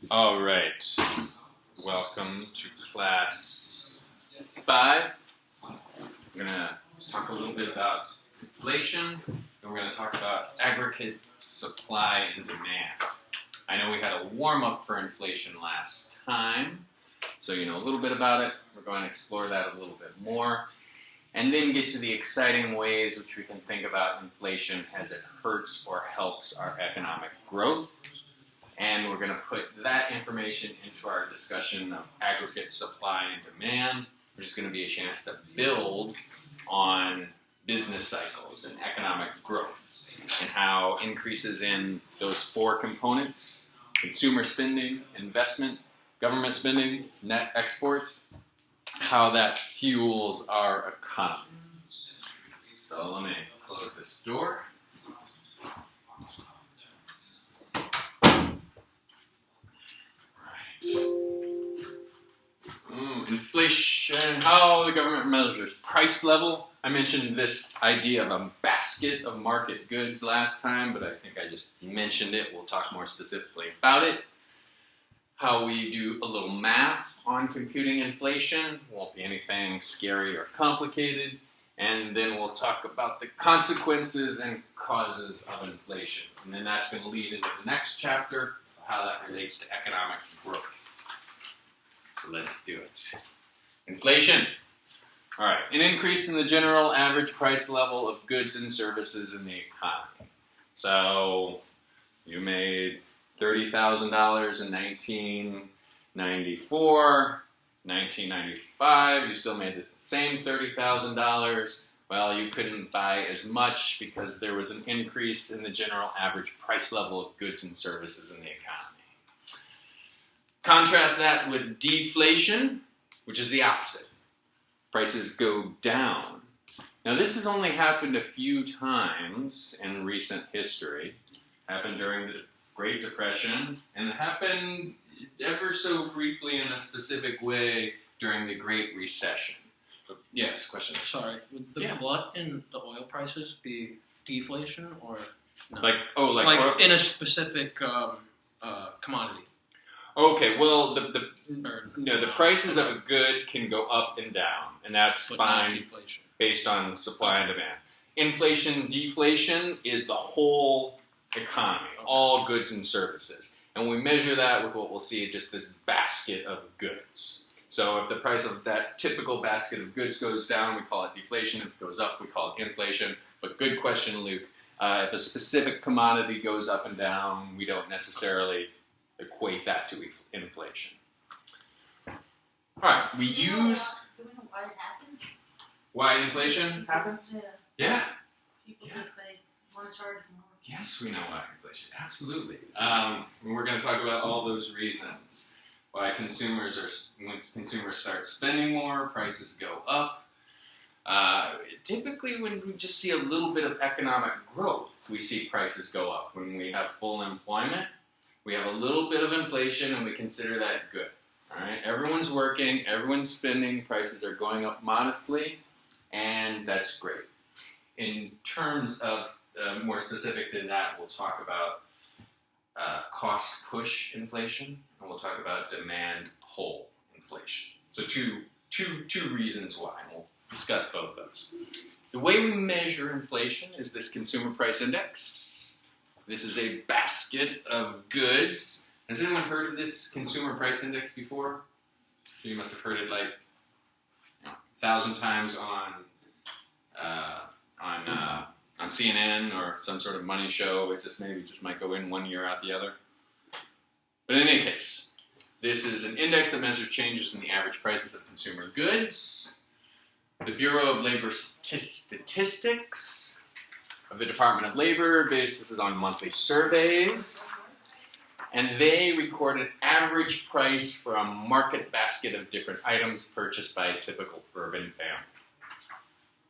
All right. Welcome to class 5. We're going to talk a little bit about inflation, and we're going to talk about aggregate supply and demand. I know we had a warm-up for inflation last time, so you know a little bit about it. We're going to explore that a little bit more, and then get to the exciting ways which we can think about inflation as it hurts or helps our economic growth. And we're going to put that information into our discussion of aggregate supply and demand, which is going to be a chance to build on business cycles and economic growth and how increases in those 4 components, consumer spending, investment, government spending, net exports, how that fuels our economy. So let me close this door. Inflation, how the government measures price level. I mentioned this idea of a basket of market goods last time, but I think I just mentioned it. We'll talk more specifically about it. How we do a little math on computing inflation. Won't be anything scary or complicated. And then we'll talk about the consequences and causes of inflation. And then that's going to lead into the next chapter, how that relates to economic growth. So let's do it. Inflation. All right, an increase in the general average price level of goods and services in the economy. So you made $30,000 in 1994, 1995, you still made the same $30,000. Well, you couldn't buy as much because there was an increase in the general average price level of goods and services in the economy. Contrast that with deflation, which is the opposite. Prices go down. Now, this has only happened a few times in recent history. It happened during the Great Depression, and it happened ever so briefly in a specific way during the Great Recession. Yes, question? Sorry, would the glut in the oil prices be deflation or no? Like oil? In a specific commodity? Okay, well, the prices of a good can go up and down, and that's fine based on supply and demand. Inflation, deflation is the whole economy, all goods and services. And we measure that with what we'll see just this basket of goods. So if the price of that typical basket of goods goes down, we call it deflation. If it goes up, we call it inflation. But good question, Luke. If a specific commodity goes up and down, we don't necessarily equate that to inflation. All right, we use... Do we know why it happens? Why inflation happens? Yeah. People just say, want to charge more. Yes, we know why inflation. Absolutely. We're going to talk about all those reasons. Why when consumers start spending more, prices go up. Typically, when we just see a little bit of economic growth, we see prices go up. When we have full employment, we have a little bit of inflation, and we consider that good. All right, everyone's working, everyone's spending, prices are going up modestly, and that's great. In terms of more specific than that, we'll talk about cost push inflation, and we'll talk about demand pull inflation. So two reasons why, and we'll discuss both those. The way we measure inflation is this consumer price index. This is a basket of goods. Has anyone heard of this consumer price index before? You must have heard it 1,000 times on CNN or some sort of money show. It just might go in one year out the other. But in any case, this is an index that measures changes in the average prices of consumer goods. The Bureau of Labor Statistics of the Department of Labor bases on monthly surveys, and they record an average price for a market basket of different items purchased by a typical urban family.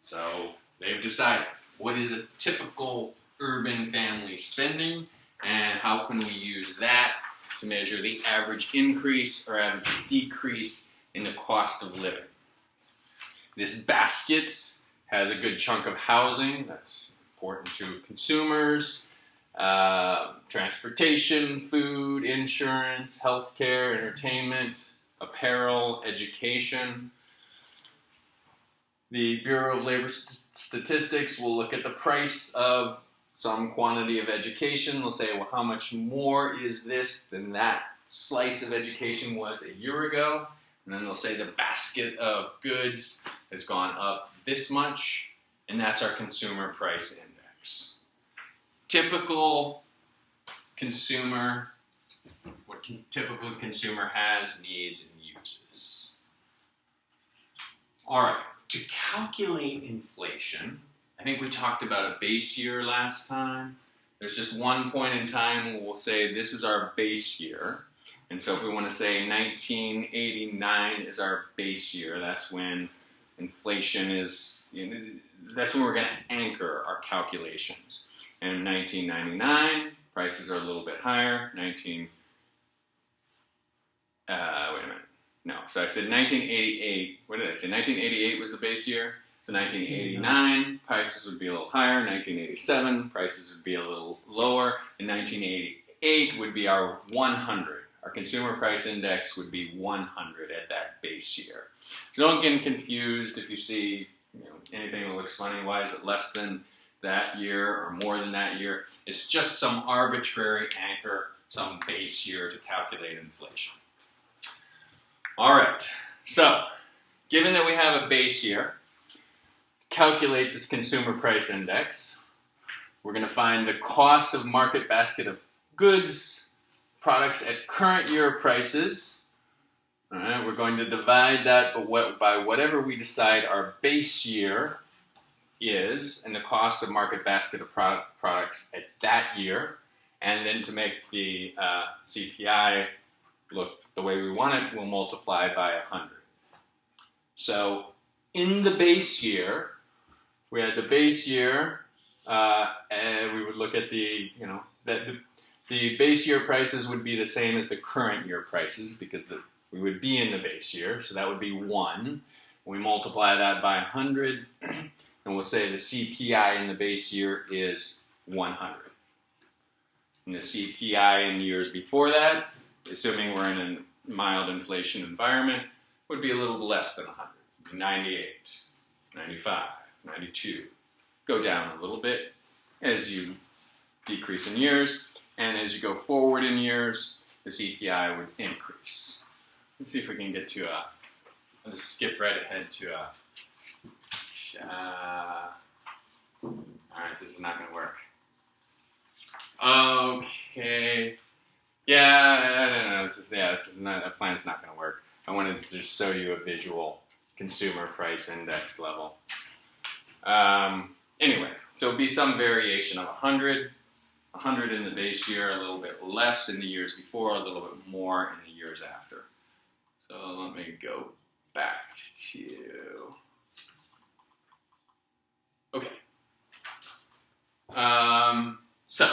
So they've decided what is a typical urban family spending, and how can we use that to measure the average increase or average decrease in the cost of living. This basket has a good chunk of housing. That's important to consumers. transportation, food, insurance, healthcare, entertainment, apparel, education. The Bureau of Labor Statistics will look at the price of some quantity of education. They'll say, well, how much more is this than that slice of education was a year ago? And then they'll say the basket of goods has gone up this much, and that's our consumer price index. Typical consumer, what typical consumer has, needs, and uses. All right, to calculate inflation, I think we talked about a base year last time. There's just one point in time where we'll say this is our base year. And so if we want to say 1989 is our base year, that's when inflation is, that's when we're going to anchor our calculations. And in 1999, prices are a little bit higher. Wait a minute. No, so I said 1988. What did I say? 1988 was the base year. So 1989, prices would be a little higher. 1987, prices would be a little lower. And 1988 would be our 100. Our consumer price index would be 100 at that base year. So don't get confused if you see anything that looks funny. Why is it less than that year or more than that year? It's just some arbitrary anchor, some base year to calculate inflation. All right, so given that we have a base year, calculate this consumer price index. We're going to find the cost of market basket of goods, products at current year prices. All right, we're going to divide that by whatever we decide our base year is and the cost of market basket of products at that year. And then to make the CPI look the way we want it, we'll multiply by 100. So in the base year, we had the base year, and we would look at the base year prices would be the same as the current year prices because we would be in the base year, so that would be 1. We multiply that by 100, and we'll say the CPI in the base year is 100. And the CPI in years before that, assuming we're in a mild inflation environment, would be a little less than 100. 98, 95, 92. Go down a little bit as you decrease in years. And as you go forward in years, the CPI would increase. Let's see if we can get to I'll just skip right ahead to alright, this is not going to work. Okay. Yeah, that plan's not going to work. I wanted to just show you a visual consumer price index level. Anyway, so it'll be some variation of 100 in the base year, a little bit less in the years before, a little bit more in the years after. So let me go back to... Okay. So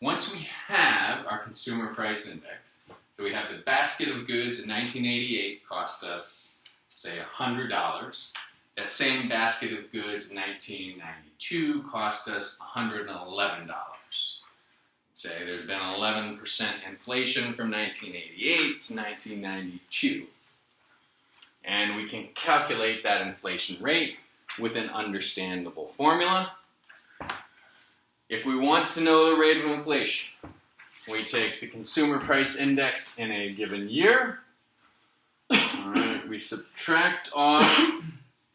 once we have our consumer price index, so we have the basket of goods in 1988 cost us, say, $100. That same basket of goods in 1992 cost us $111. Say there's been 11% inflation from 1988 to 1992. And we can calculate that inflation rate with an understandable formula. If we want to know the rate of inflation, we take the consumer price index in a given year. All right, we subtract off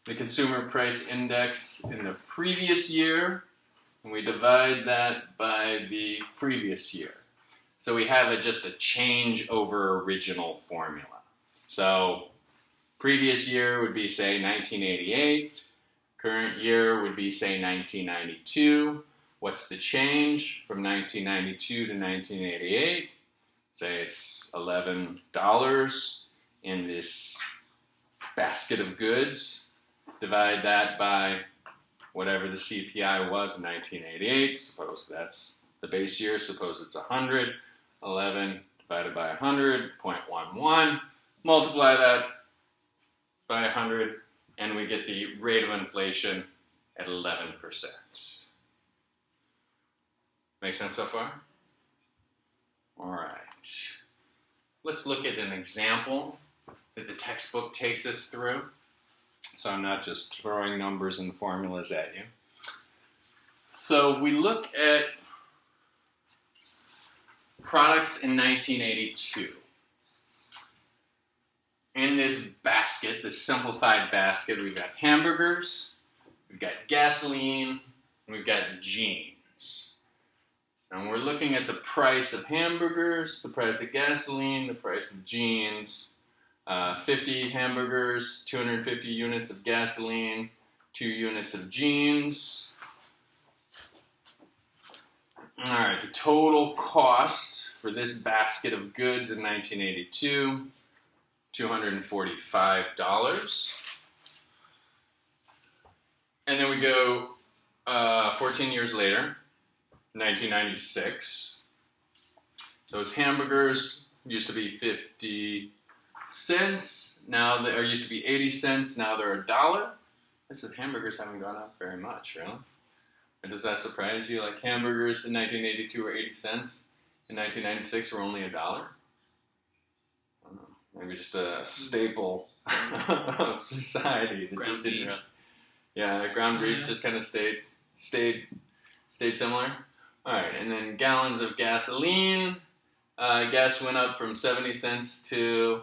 the consumer price index in the previous year, and we divide that by the previous year. So we have just a change over original formula. So previous year would be, say, 1988. Current year would be, say, 1992. What's the change from 1992 to 1988? Say it's $11 in this basket of goods. Divide that by whatever the CPI was in 1988. Suppose that's the base year. Suppose it's 100. 11 divided by 100, 0.11. Multiply that by 100, and we get the rate of inflation at 11%. Make sense so far? All right. Let's look at an example that the textbook takes us through. So I'm not just throwing numbers and formulas at you. So we look at products in 1982. In this basket, this simplified basket, we've got hamburgers, we've got gasoline, and we've got jeans. And we're looking at the price of hamburgers, the price of gasoline, the price of jeans. 50 hamburgers, 250 units of gasoline, 2 units of jeans. All right, the total cost for this basket of goods in 1982, $245. And then we go 14 years later, 1996. Those hamburgers used to be 50 cents. Now they used to be 80 cents. Now they're $1. I said hamburgers haven't gone up very much, really. And does that surprise you? Like hamburgers in 1982 were 80 cents. In 1996 were only $1. I don't know. Maybe just a staple of society that just didn't. Yeah, ground beef just kind of stayed similar. All right, and then gallons of gasoline. Gas went up from 70 cents to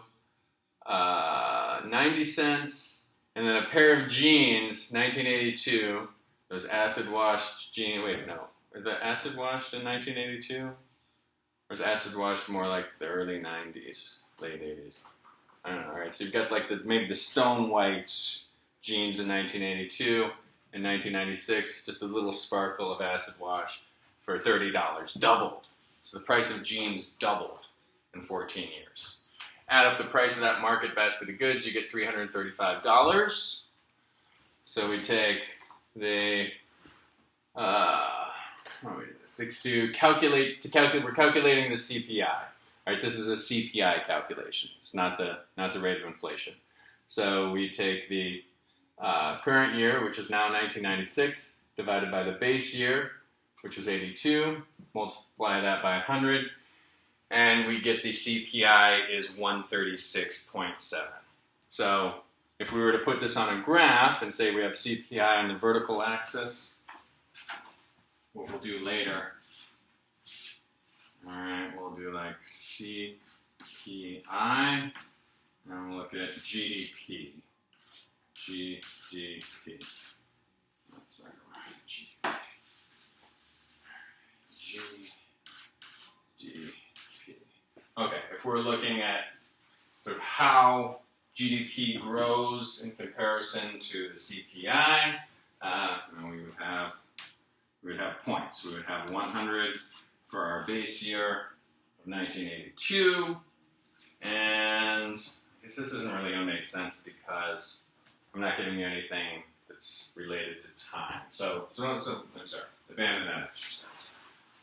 90 cents. And then a pair of jeans, 1982. Those acid-washed jeans. Wait, no. Was that acid-washed in 1982? Or was acid-washed more like the early 90s, late 80s? I don't know. All right, so you've got like maybe the stone white jeans in 1982. In 1996, just a little sparkle of acid wash for $30. Doubled. So the price of jeans doubled in 14 years. Add up the price of that market basket of goods, you get $335. So we take the we're calculating the CPI. All right, this is a CPI calculation. It's not the rate of inflation. So we take the current year, which is now 1996, divided by the base year, which was 82, multiply that by 100, and we get the CPI is 136.7. So if we were to put this on a graph and say we have CPI on the vertical axis, what we'll do later, all right, we'll do like CPI, and we'll look at GDP. GDP. That's like GDP. Okay, if we're looking at sort of how GDP grows in comparison to the CPI, we would have points. We would have 100 for our base year of 1982, and this isn't really going to make sense because I'm not giving you anything that's related to time. So I'm sorry, abandon that exercise.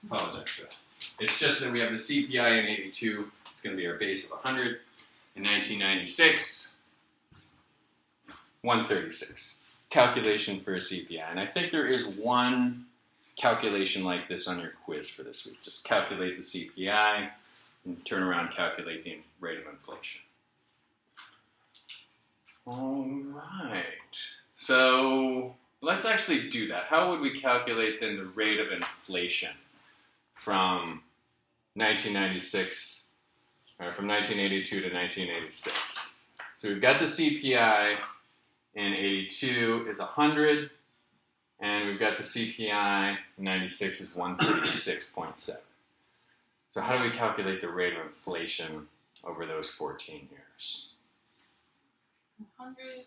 Apologize for that. It's just that we have the CPI in 82. It's going to be our base of 100. In 1996, 136. Calculation for a CPI. And I think there is one calculation like this on your quiz for this week. Just calculate the CPI and turn around, calculate the rate of inflation. All right. So let's actually do that. How would we calculate then the rate of inflation from 1996, or from 1982 to 1986? So we've got the CPI in 82 is 100, and we've got the CPI in 96 is 136.7. So how do we calculate the rate of inflation over those 14 years? 100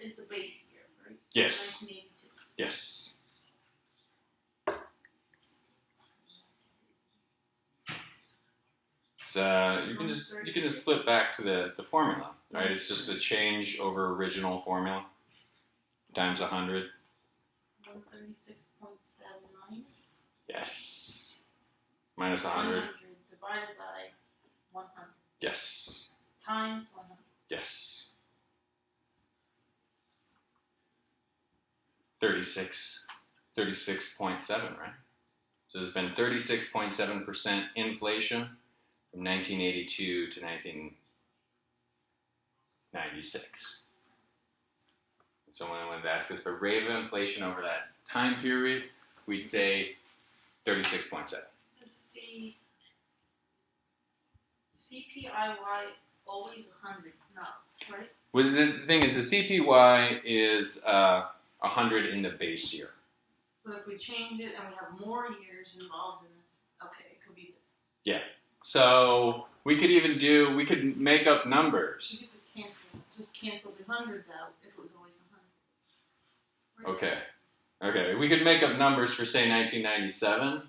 is the base year, right? Yes. 1982. Yes. You can just flip back to the formula, right? It's just a change over original formula times 100. 136.7 Yes. Minus 100. divided by 100 Yes. times 100. Yes. 36. 36.7, right? So there's been 36.7% inflation from 1982 to 1996. If someone wanted to ask us the rate of inflation over that time period, we'd say 36.7. Is the CPIY always 100? No, right? Well, the thing is, the CPY is 100 in the base year. But if we change it and we have more years involved in it, okay, it could be. So we could make up numbers. You could just cancel the hundreds out if it was always 100. Right? Okay, we could make up numbers for, say, 1997.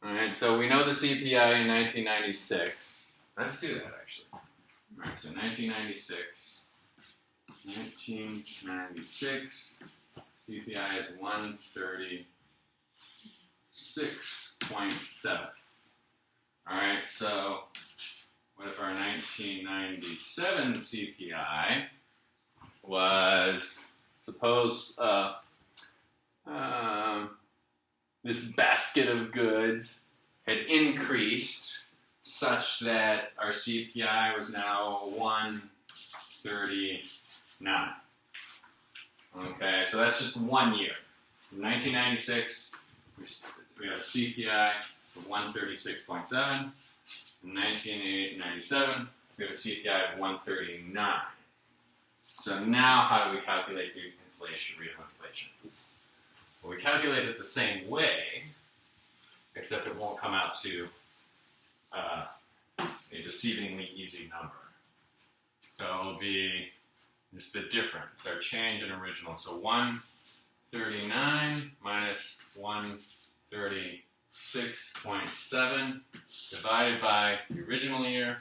All right, so we know the CPI in 1996. Let's do that, actually. All right, so 1996, CPI is 136.7. All right, so what if our 1997 CPI was, suppose, this basket of goods had increased such that our CPI was now 139. Okay, so that's just 1 year. In 1996, we have CPI of 136.7. In 1997, we have a CPI of 139. So now how do we calculate the inflation, rate of inflation? Well, we calculate it the same way, except it won't come out to a deceivingly easy number. So it'll be just the difference, our change in original. So 139 minus 136.7 divided by the original year,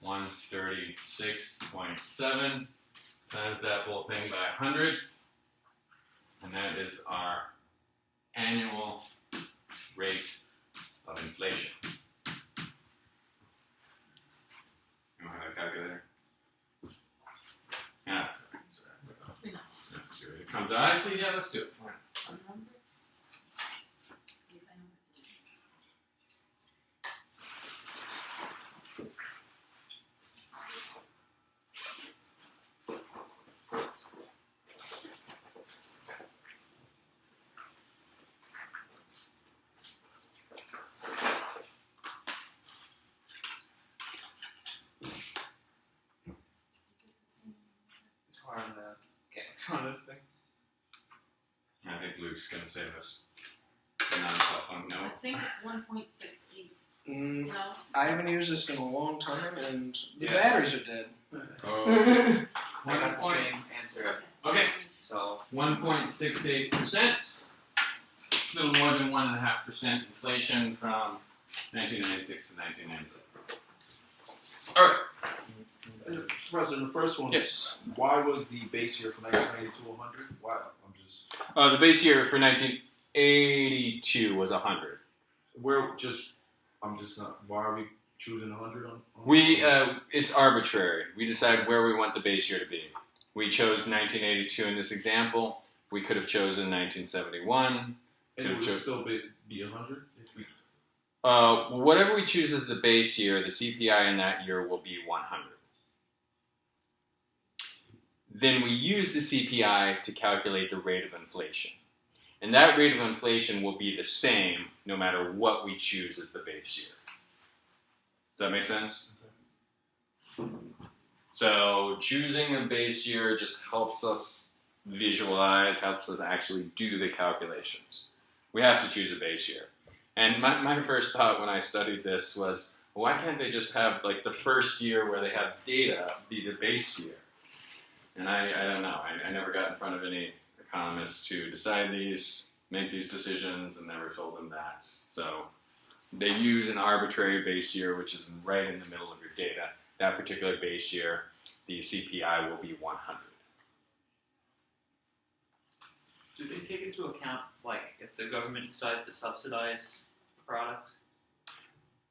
136.7 times that whole thing by 100, and that is our annual rate of inflation. You want to have a calculator? Yeah, that's all right. No. Let's see what it comes out. Actually, yeah, let's do it. All right. One number? See if I know what to do. It's hard on the camera on this thing. I think Luke's going to save us a non-cell phone note. I think it's 1.68. Mm, No? I haven't used this in a long time, and the Yeah. batteries are dead. Oh. I got the same answer. Okay. So 1.68%. A little more than 1.5% inflation from 1996 to 1997. All right. Professor, the first one. Yes. Why was the base year from 1992 to 100? Why? I'm just. The base year for 1982 was 100. I'm just not. Why are we choosing 100 on? It's arbitrary. We decide where we want the base year to be. We chose 1982 in this example. We could have chosen 1971. And it would still be 100 if we. Whatever we choose as the base year, the CPI in that year will be 100. Then we use the CPI to calculate the rate of inflation. And that rate of inflation will be the same no matter what we choose as the base year. Does that make sense? So choosing a base year just helps us visualize, helps us actually do the calculations. We have to choose a base year. And my first thought when I studied this was, why can't they just have like the first year where they have data be the base year? And I don't know. I never got in front of any economists to decide these, make these decisions, and never told them that. So they use an arbitrary base year, which is right in the middle of your data. That particular base year, the CPI will be 100. do they take into account, like, if the government decides to subsidize products?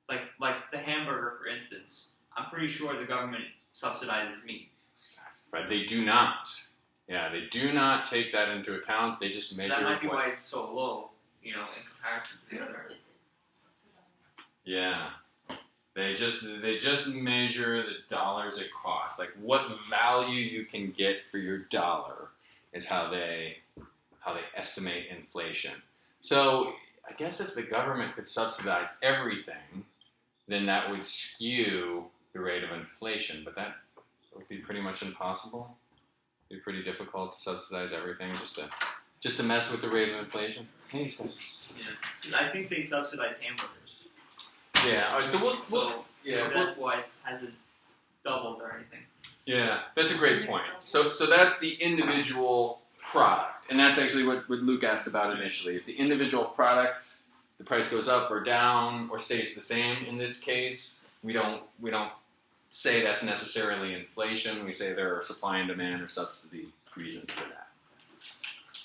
Like the hamburger, for instance. I'm pretty sure the government subsidizes meat. But they do not. Yeah, they do not take that into account. They just So measure that might be what- why it's so low, in comparison to the other. Yeah. They just measure the dollars it costs. Like what value you can get for your dollar is how they estimate inflation. So I guess if the government could subsidize everything, then that would skew the rate of inflation. But that would be pretty much impossible. It'd be pretty difficult to subsidize everything just to mess with the rate of inflation. Hey, so, Yeah, 'cause I think they subsidize hamburgers. yeah. All right, so we'll That's why it hasn't doubled or anything. Yeah, that's a great point. So that's the individual product, and that's actually what Luke asked about initially. If the individual product, the price goes up or down or stays the same in this case, we don't say that's necessarily inflation. We say there are supply and demand or subsidy reasons for that.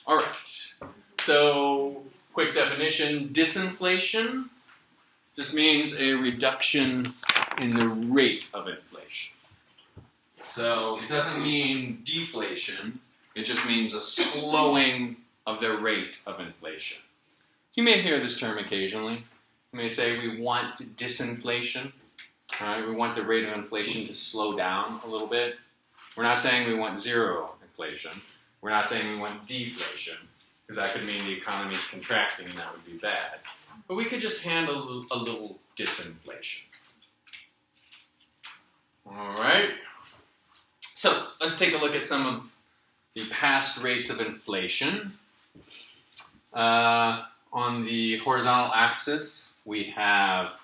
All right. So quick definition: disinflation just means a reduction in the rate of inflation. So it doesn't mean deflation, it just means a slowing of the rate of inflation. You may hear this term occasionally. You may say we want disinflation, right? We want the rate of inflation to slow down a little bit. We're not saying we want zero inflation. We're not saying we want deflation, because that could mean the economy is contracting and that would be bad. But we could just handle a little disinflation. All right. So let's take a look at some of the past rates of inflation. On the horizontal axis, we have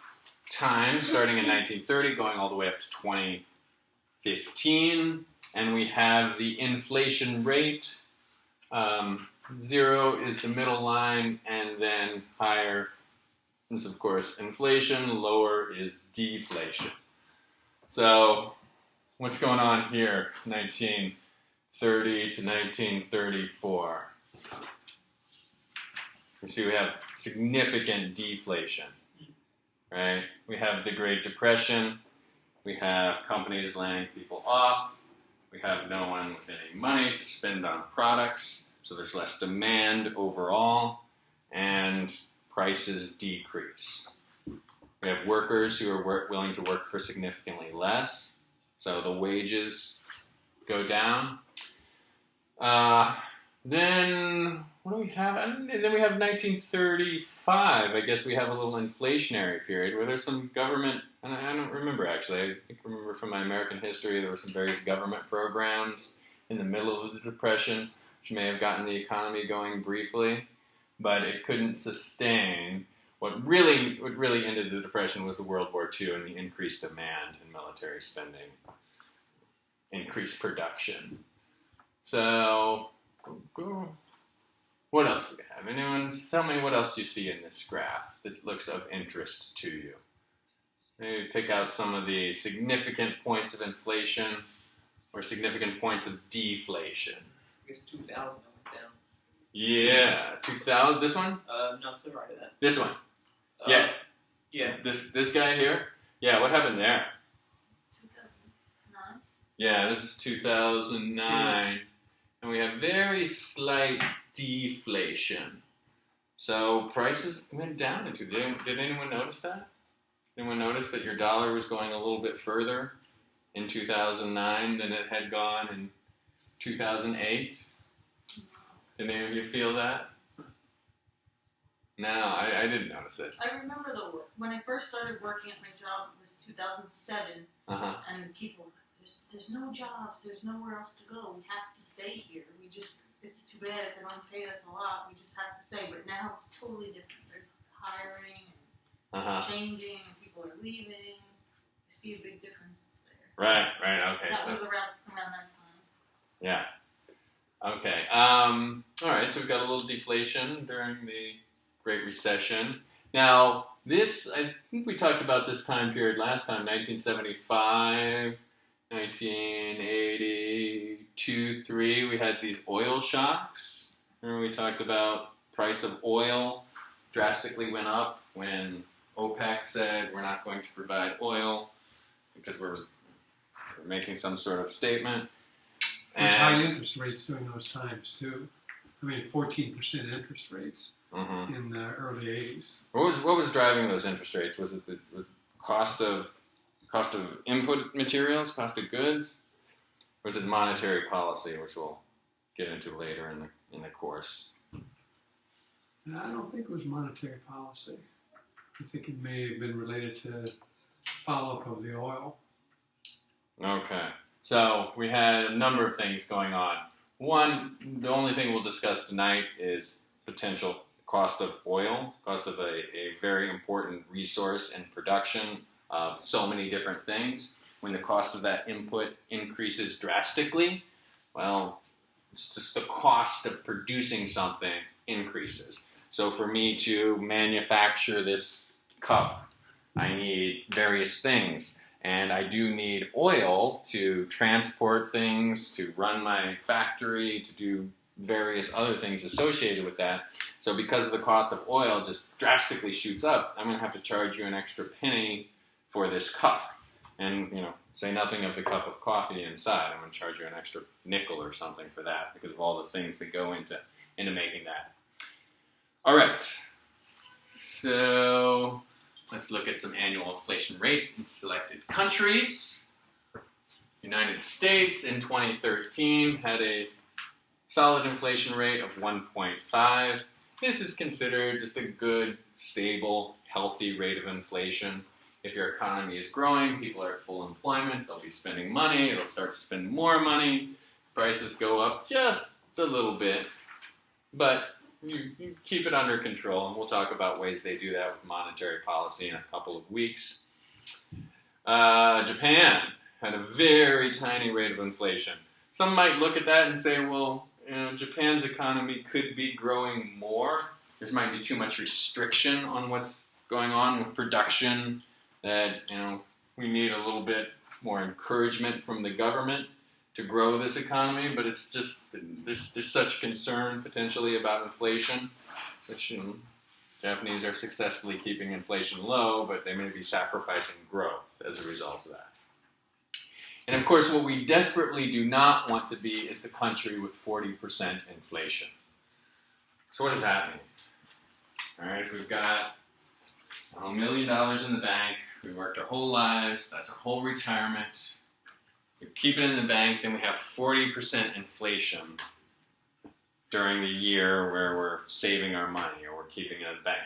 time starting in 1930 going all the way up to 2015. And we have the inflation rate. 0 is the middle line, and then higher is, of course, inflation. Lower is deflation. So what's going on here, 1930 to 1934? You see we have significant deflation, right? We have the Great Depression. We have companies laying people off. We have no one with any money to spend on products, so there's less demand overall, and prices decrease. We have workers who are willing to work for significantly less, so the wages go down. Then, what do we have? And then we have 1935. I guess we have a little inflationary period where there's some government, and I don't remember actually, I remember from my American history there were some various government programs in the middle of the Depression, which may have gotten the economy going briefly, but it couldn't sustain. What really ended the Depression was the World War II and the increased demand in military spending, increased production. So, what else do we have? Anyone tell me what else you see in this graph that looks of interest to you? Maybe pick out some of the significant points of inflation or significant points of deflation. I guess 2000 went down. Yeah, 2000. This one? No, to the right of that. This one. Yeah. Yeah. This guy here? Yeah, what happened there? 2009. Yeah, this is 2009. And we have very slight deflation. So prices went down into. Did anyone notice that? Anyone notice that your dollar was going a little bit further in 2009 than it had gone in 2008? Did any of you feel that? No, I didn't notice it. I remember when I first started working at my job, it was 2007, Uh-huh. and people, there's no jobs, there's nowhere else to go. We have to stay here. It's too bad they don't pay us a lot. We just have to stay. But now it's totally different. They're hiring and Uh-huh. changing, and people are leaving. I see a big difference there. Right, okay. That So was around that time. yeah. Okay. All right. So we've got a little deflation during the Great Recession. Now, I think we talked about this time period last time, 1975, 1982, 3. We had these oil shocks. Remember we talked about price of oil drastically went up when OPEC said we're not going to provide oil because we're making some sort of statement. There's high interest rates during those times too. I mean, 14% interest rates Mhm. in the early 80s. What was driving those interest rates? Was it the cost of input materials, cost of goods, or was it monetary policy, which we'll get into later in the course? And I don't think it was monetary policy. I think it may have been related to follow-up of the oil. Okay, so we had a number of things going on. One, the only thing we'll discuss tonight is potential cost of oil, cost of a very important resource and production of so many different things. When the cost of that input increases drastically, well, it's just the cost of producing something increases. So for me to manufacture this cup, I need various things. And I do need oil to transport things, to run my factory, to do various other things associated with that. So because the cost of oil just drastically shoots up, I'm going to have to charge you an extra penny for this cup. And, say nothing of the cup of coffee inside. I'm going to charge you an extra nickel or something for that because of all the things that go into making that. All right. So let's look at some annual inflation rates in selected countries. United States in 2013 had a solid inflation rate of 1.5. This is considered just a good, stable, healthy rate of inflation. If your economy is growing, people are at full employment, they'll be spending money, they'll start to spend more money, prices go up just a little bit, but you keep it under control, and we'll talk about ways they do that with monetary policy in a couple of weeks. Japan had a very tiny rate of inflation. Some might look at that and say, well, Japan's economy could be growing more. There might be too much restriction on what's going on with production, that we need a little bit more encouragement from the government to grow this economy, but it's just there's such concern potentially about inflation, which Japanese are successfully keeping inflation low, but they may be sacrificing growth as a result of that. And of course, what we desperately do not want to be is the country with 40% inflation. So what does that mean? All right, if we've got $1 million in the bank, we worked our whole lives, that's our whole retirement, we keep it in the bank, then we have 40% inflation during the year where we're saving our money or we're keeping it in the bank.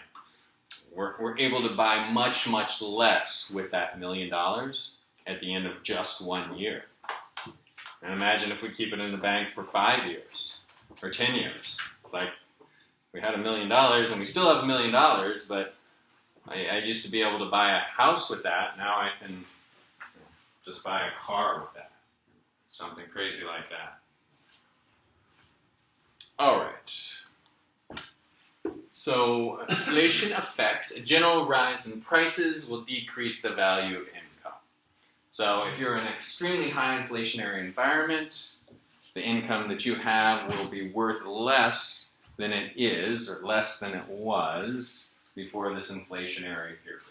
We're able to buy much, much less with that $1 million at the end of just 1 year. And imagine if we keep it in the bank for 5 years or 10 years. It's like we had $1 million and we still have $1 million, but I used to be able to buy a house with that. Now I can just buy a car with that. Something crazy like that. All right. So inflation effects, a general rise in prices will decrease the value of income. So if you're in an extremely high inflationary environment, the income that you have will be worth less than it is, or less than it was before this inflationary period.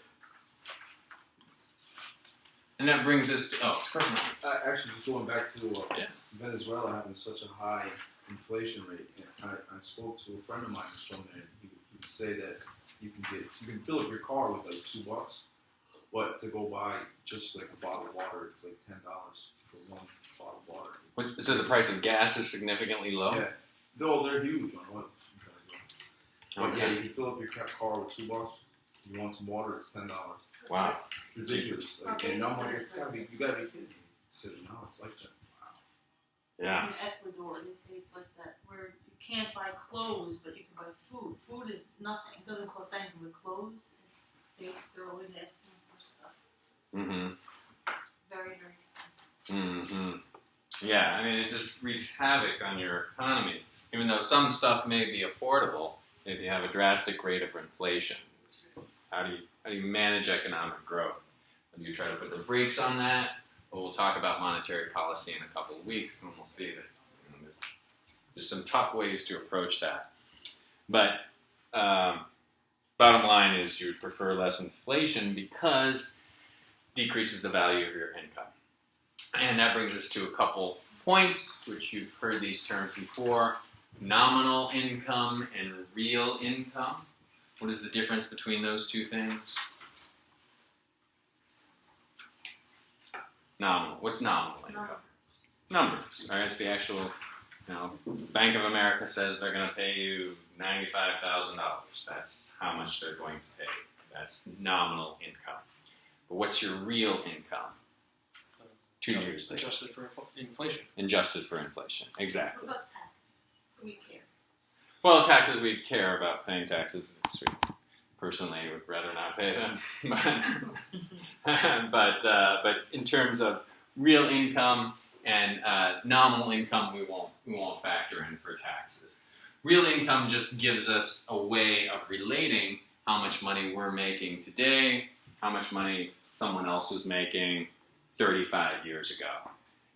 And that brings us to, questions. Actually, just going back to Yeah. Venezuela having such a high inflation rate, I spoke to a friend of mine who's from there, and he would say that you can fill up your car with like $2, but to go buy just like a bottle of water, it's like $10 for one bottle of water. So the price of gas is significantly low? Yeah, though they're huge on oil. But Okay. yeah, you can fill up your car with $2. You want some water, it's $10. Wow. It's ridiculous. Like, Okay, and I'm so like, there's you gotta be kidding me. So now it's like that. Wow. Yeah. In Ecuador, they say it's like that, where you can't buy clothes, but you can buy food. Food is nothing. It doesn't cost anything. But clothes, they're always asking for stuff. Mm-hmm. Very, very expensive. Mm-hmm. Yeah, I mean, it just wreaks havoc on your economy. Even though some stuff may be affordable, if you have a drastic rate of inflation, how do you manage economic growth? Do you try to put the brakes on that? Well, we'll talk about monetary policy in a couple of weeks, and we'll see that there's some tough ways to approach that. But bottom line is you prefer less inflation because it decreases the value of your income. And that brings us to a couple points, which you've heard these terms before. Nominal income and real income. What is the difference between those two things? Nominal. What's nominal income? Numbers. All right, it's the actual, Bank of America says they're going to pay you $95,000. That's how much they're going to pay. That's nominal income. But what's your real income? 2 years later. Adjusted for inflation. Adjusted for inflation. Exactly. What about taxes? Do we care? Well, taxes, we care about paying taxes. We personally would rather not pay them. But in terms of real income and nominal income, we won't factor in for taxes. Real income just gives us a way of relating how much money we're making today, how much money someone else was making 35 years ago.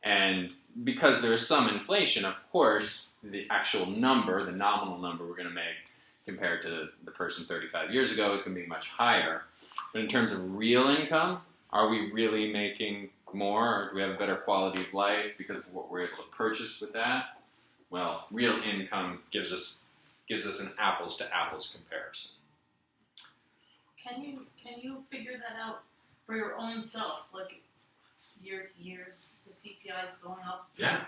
And because there's some inflation, of course, the actual number, the nominal number we're going to make compared to the person 35 years ago is going to be much higher. But in terms of real income, are we really making more, or do we have a better quality of life because of what we're able to purchase with that? Well, real income gives us an apples to apples comparison. Can you figure that out for your own self? Like year to year, the CPI is going up. Yeah.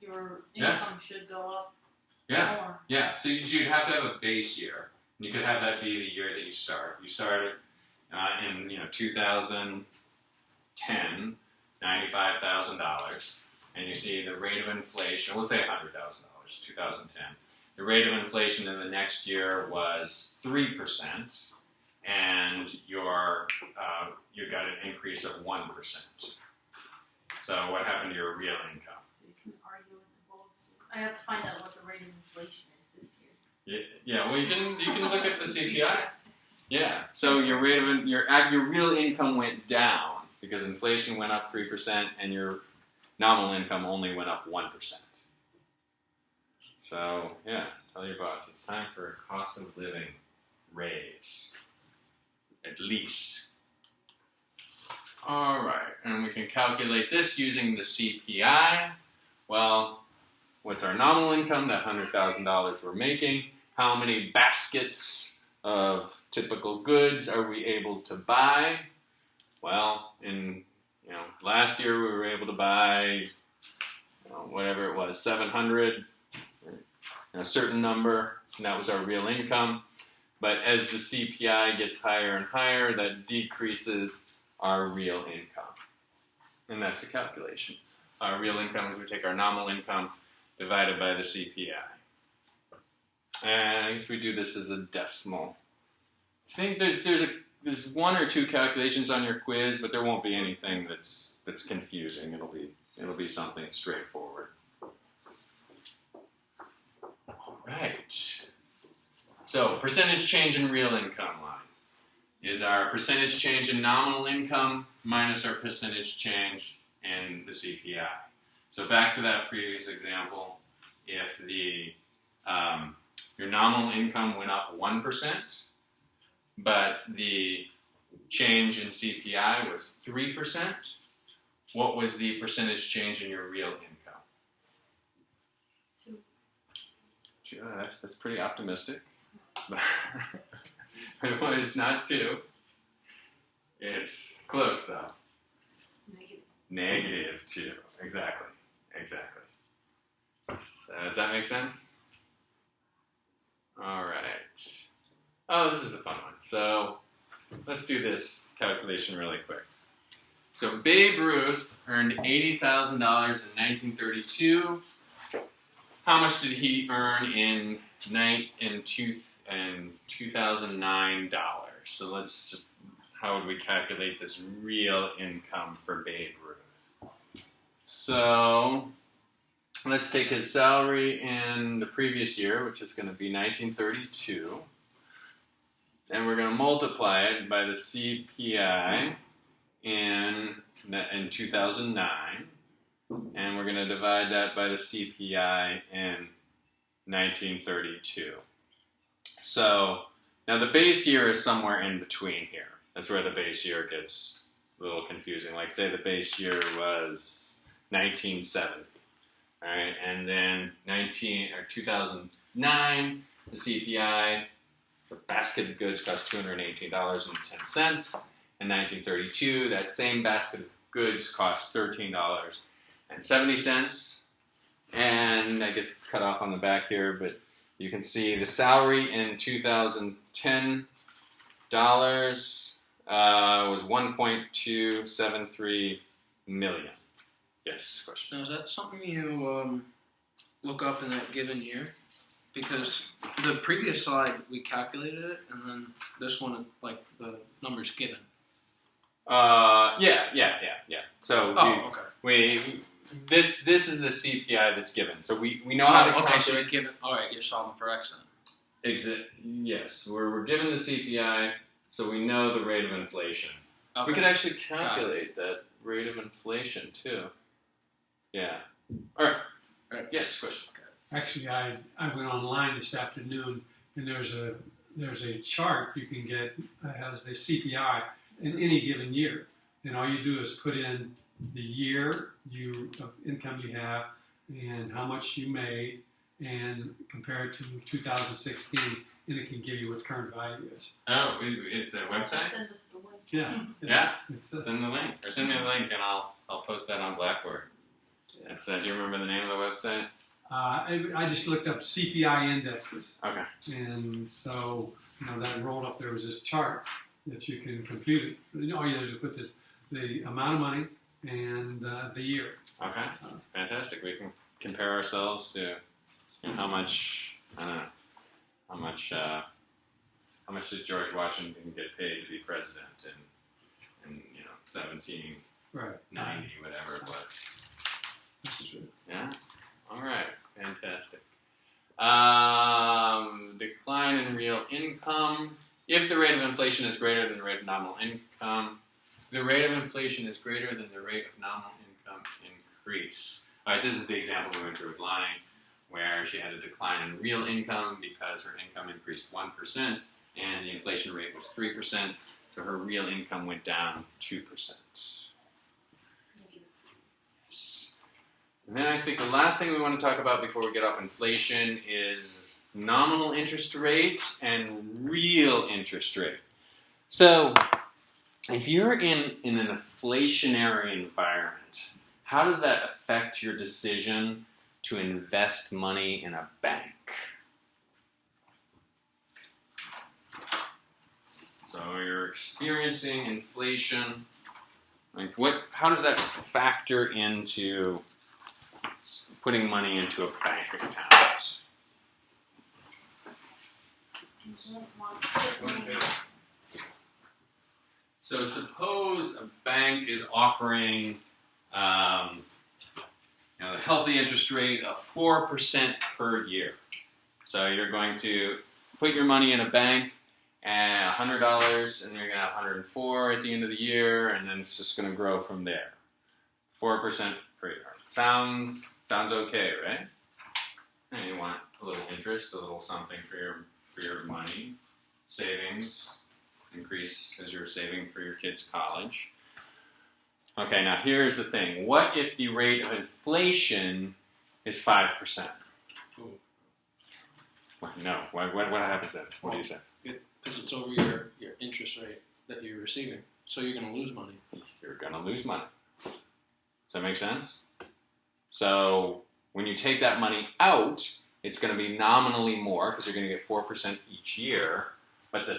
Your Yeah. income should go up Yeah. more. Yeah, so you'd have to have a base year. And you could have that be the year that you start. You started in 2010, $95,000, and you see the rate of inflation. We'll say $100,000. 2010. The rate of inflation in the next year was 3%, and you got an increase of 1%. So what happened to your real income? So you can argue with the bulls. I have to find out what the rate of inflation is this year. Yeah. Well, you can look at the CPI. Yeah. So your rate of your real income went down because inflation went up 3%, and your nominal income only went up 1%. So yeah, tell your boss it's time for a cost of living raise, at least. All right, and we can calculate this using the CPI. Well, what's our nominal income? That $100,000 we're making. How many baskets of typical goods are we able to buy? Well, in last year we were able to buy whatever it was, 700, a certain number, and that was our real income. But as the CPI gets higher and higher, that decreases our real income. And that's the calculation. Our real income is we take our nominal income divided by the CPI. And I guess we do this as a decimal. I think there's one or two calculations on your quiz, but there won't be anything that's confusing. It'll be something straightforward. All right. So percentage change in real income line is our percentage change in nominal income minus our percentage change in the CPI. So back to that previous example, if your nominal income went up 1%, but the change in CPI was 3%, what was the percentage change in your real income? 2. That's pretty optimistic. But it's not 2. It's close though. Negative. -2. Exactly. Does that make sense? All right. Oh, this is a fun one. So let's do this calculation really quick. So Babe Ruth earned $80,000 in 1932. How much did he earn in 2009 dollars? So how would we calculate this real income for Babe Ruth? So let's take his salary in the previous year, which is going to be 1932, and we're going to multiply it by the CPI in 2009, and we're going to divide that by the CPI in 1932. So now the base year is somewhere in between here. That's where the base year gets a little confusing. Like say the base year was 1970, all right, and then 2009, the CPI, the basket of goods cost $218.10. In 1932, that same basket of goods cost $13.70. And I guess it's cut off on the back here, but you can see the salary in 2010 was 1.273 million. Yes, question. Now, is that something you look up in that given year? Because the previous slide, we calculated it, and then this one, like, the number's given. Yeah. So Okay. this is the CPI that's given. So we know how to Okay, calculate. so you're given. All right, you're solving for X then. Yes, we're given the CPI, so we know the rate of inflation. Okay. We could actually calculate that rate of inflation too. Yeah. All right. Yes, question. Actually, I went online this afternoon, and there's a chart you can get that has the CPI in any given year, and all you do is put in the year of income you have and how much you made, and compare it to 2016, and it can give you what current value is. Oh, it's a website. Send us the link. Yeah. It's Send the link, or send me the link, and I'll post that on Blackboard. That's do you remember the name of the website? I just looked up CPI indexes, Okay. and so that rolled up. There was this chart that you can compute it. All you do is put the amount of money and the year. Okay. Fantastic. We can compare ourselves to how much. I don't know. How much did George Washington get paid to be president in 1790, Right. whatever it was? That's true. Yeah. All right. Fantastic. Decline in real income. If the rate of inflation is greater than the rate of nominal income, the rate of inflation is greater than the rate of nominal income increase. All right. This is the example we went through with Lonnie, where she had a decline in real income because her income increased 1% and the inflation rate was 3%, so her real income went down 2%. And then I think the last thing we want to talk about before we get off inflation is nominal interest rate and real interest rate. So if you're in an inflationary environment, how does that affect your decision to invest money in a bank? So you're experiencing inflation. How does that factor into putting money into a bank account? So suppose a bank is offering a healthy interest rate of 4% per year. So you're going to put your money in a bank and $100, and you're going to have 104 at the end of the year, and then it's just going to grow from there. 4% per year. Sounds okay, right? And you want a little interest, a little something for your money, savings, increase as you're saving for your kids' college. Okay, now here's the thing. What if the rate of inflation is 5%? Ooh. No. What happens then? What do you say? Because it's over your interest rate that you're receiving. So you're going to lose money. You're going to lose money. Does that make sense? So when you take that money out, it's going to be nominally more because you're going to get 4% each year. But the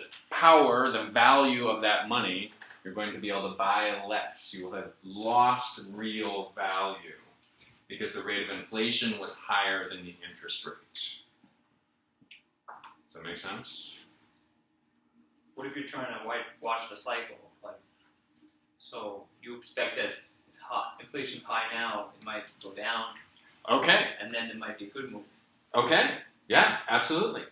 value of that money, you're going to be able to buy less. You will have lost real value because the rate of inflation was higher than the interest rate. Does that make sense? What if you're trying to watch the cycle? So you expect that it's hot, inflation's high now, it might go down. Okay. And then it might be a good move. Okay. Yeah, absolutely.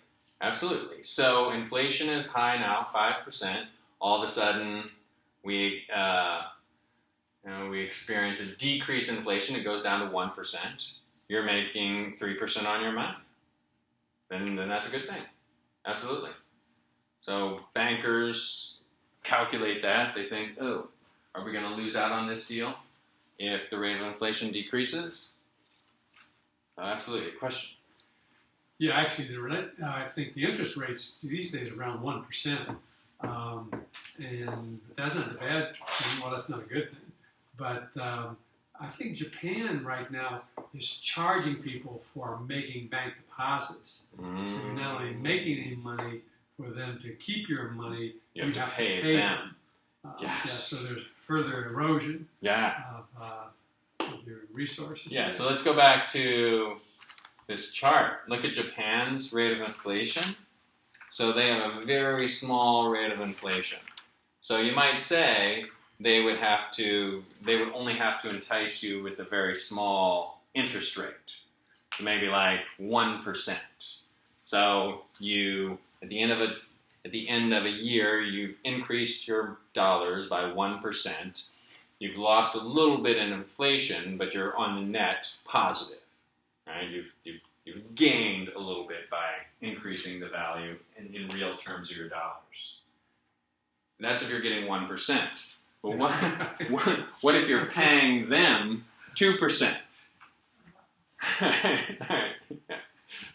Absolutely. So inflation is high now, 5%. All of a sudden, we experience a decrease in inflation. It goes down to 1%. You're making 3% on your money. Then that's a good thing. Absolutely. So bankers calculate that. They think, our Are we going to lose out on this deal if the rate of inflation decreases? Absolutely. Question. Yeah, actually, I think the interest rates these days are around 1%, and that's not a bad thing. Well, that's not a good thing, but I think Japan right now is charging people for making bank deposits. So you're not only making any money for them to keep your money, You have to pay them. Yeah, Yes. so there's further erosion Yeah. of your resources. Yeah, so let's go back to this chart. Look at Japan's rate of inflation. So they have a very small rate of inflation. So you might say they would only have to entice you with a very small interest rate. So maybe like 1%. So at the end of a year, you've increased your dollars by 1%. You've lost a little bit in inflation, but you're on the net positive. Right? You've gained a little bit by increasing the value in real terms of your dollars. And that's if you're getting 1%. But what if you're paying them 2%?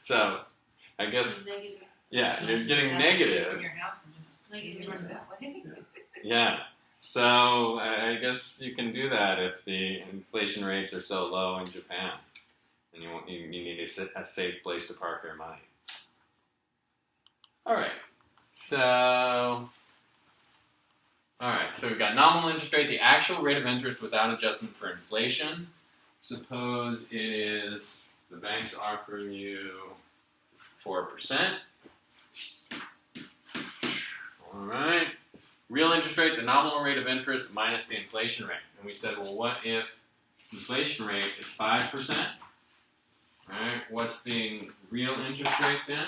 So I guess Negative. you're getting negative. In your house and just Negative run interest. that way. Yeah. So I guess you can do that if the inflation rates are so low in Japan, and you need a safe place to park your money. All right. So we've got nominal interest rate, the actual rate of interest without adjustment for inflation. Suppose it is the banks offer you 4%. All right. Real interest rate, the nominal rate of interest minus the inflation rate. And we said, well, what if inflation rate is 5%? All right. What's the real interest rate then?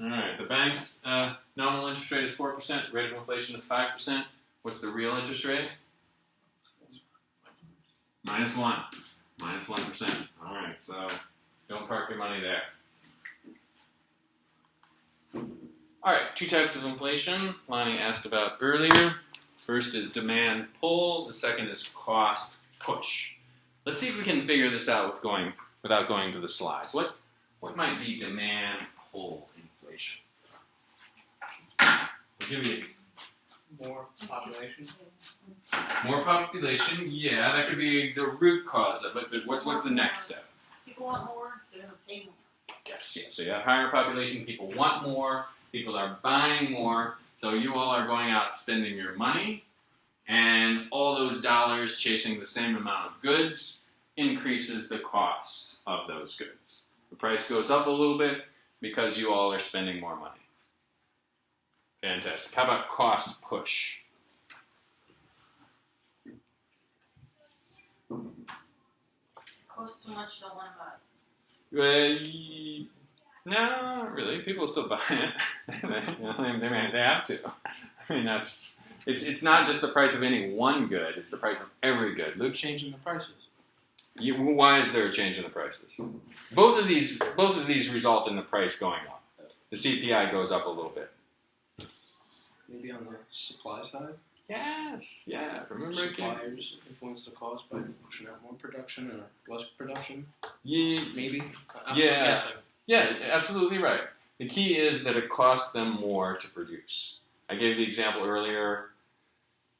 All right. The bank's nominal interest rate is 4%. Rate of inflation is 5%. What's the real interest rate? Minus 1. Minus 1%. All right. So don't park your money there. All right, two types of inflation Lonnie asked about earlier. First is demand pull. The second is cost push. Let's see if we can figure this out without going to the slides. What might be demand pull inflation? I'll give you More population. more population. Yeah, that could be the root cause of it. But what's the next step? People want more, they're going to pay more. Yes, yeah. So you have higher population, people want more, people are buying more, so you all are going out spending your money, and all those dollars chasing the same amount of goods increases the cost of those goods. The price goes up a little bit because you all are spending more money. Fantastic. How about cost push? Costs too much, don't want to buy. No, not really. People still buy it. They have to. I mean, it's not just the price of any one good; it's the price of every good. Luke, Changing the prices. why is there a change in the prices? Both of these result in the price going up. The CPI goes up a little bit. Maybe on the supply side. Yes, yeah. Remember, Suppliers influence the cost by pushing out more production or less production. yeah, Maybe. I'm Yeah. guessing. yeah, absolutely right. The key is that it costs them more to produce. I gave the example earlier.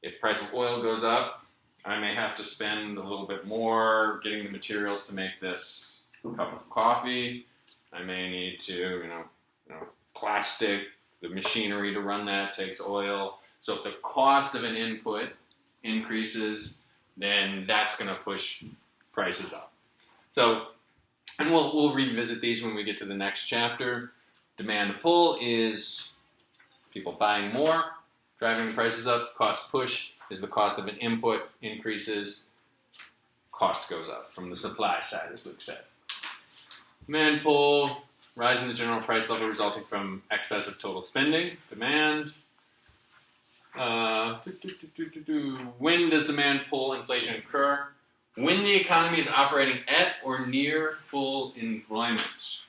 If price of oil goes up, I may have to spend a little bit more getting the materials to make this cup of coffee. I may need to, plastic, the machinery to run that takes oil. So if the cost of an input increases, then that's going to push prices up. So, and we'll revisit these when we get to the next chapter. Demand pull is people buying more, driving prices up. Cost push is the cost of an input increases, cost goes up from the supply side, as Luke said. Demand pull, rise in the general price level resulting from excess of total spending. Demand. When does demand pull inflation occur? When the economy is operating at or near full employment.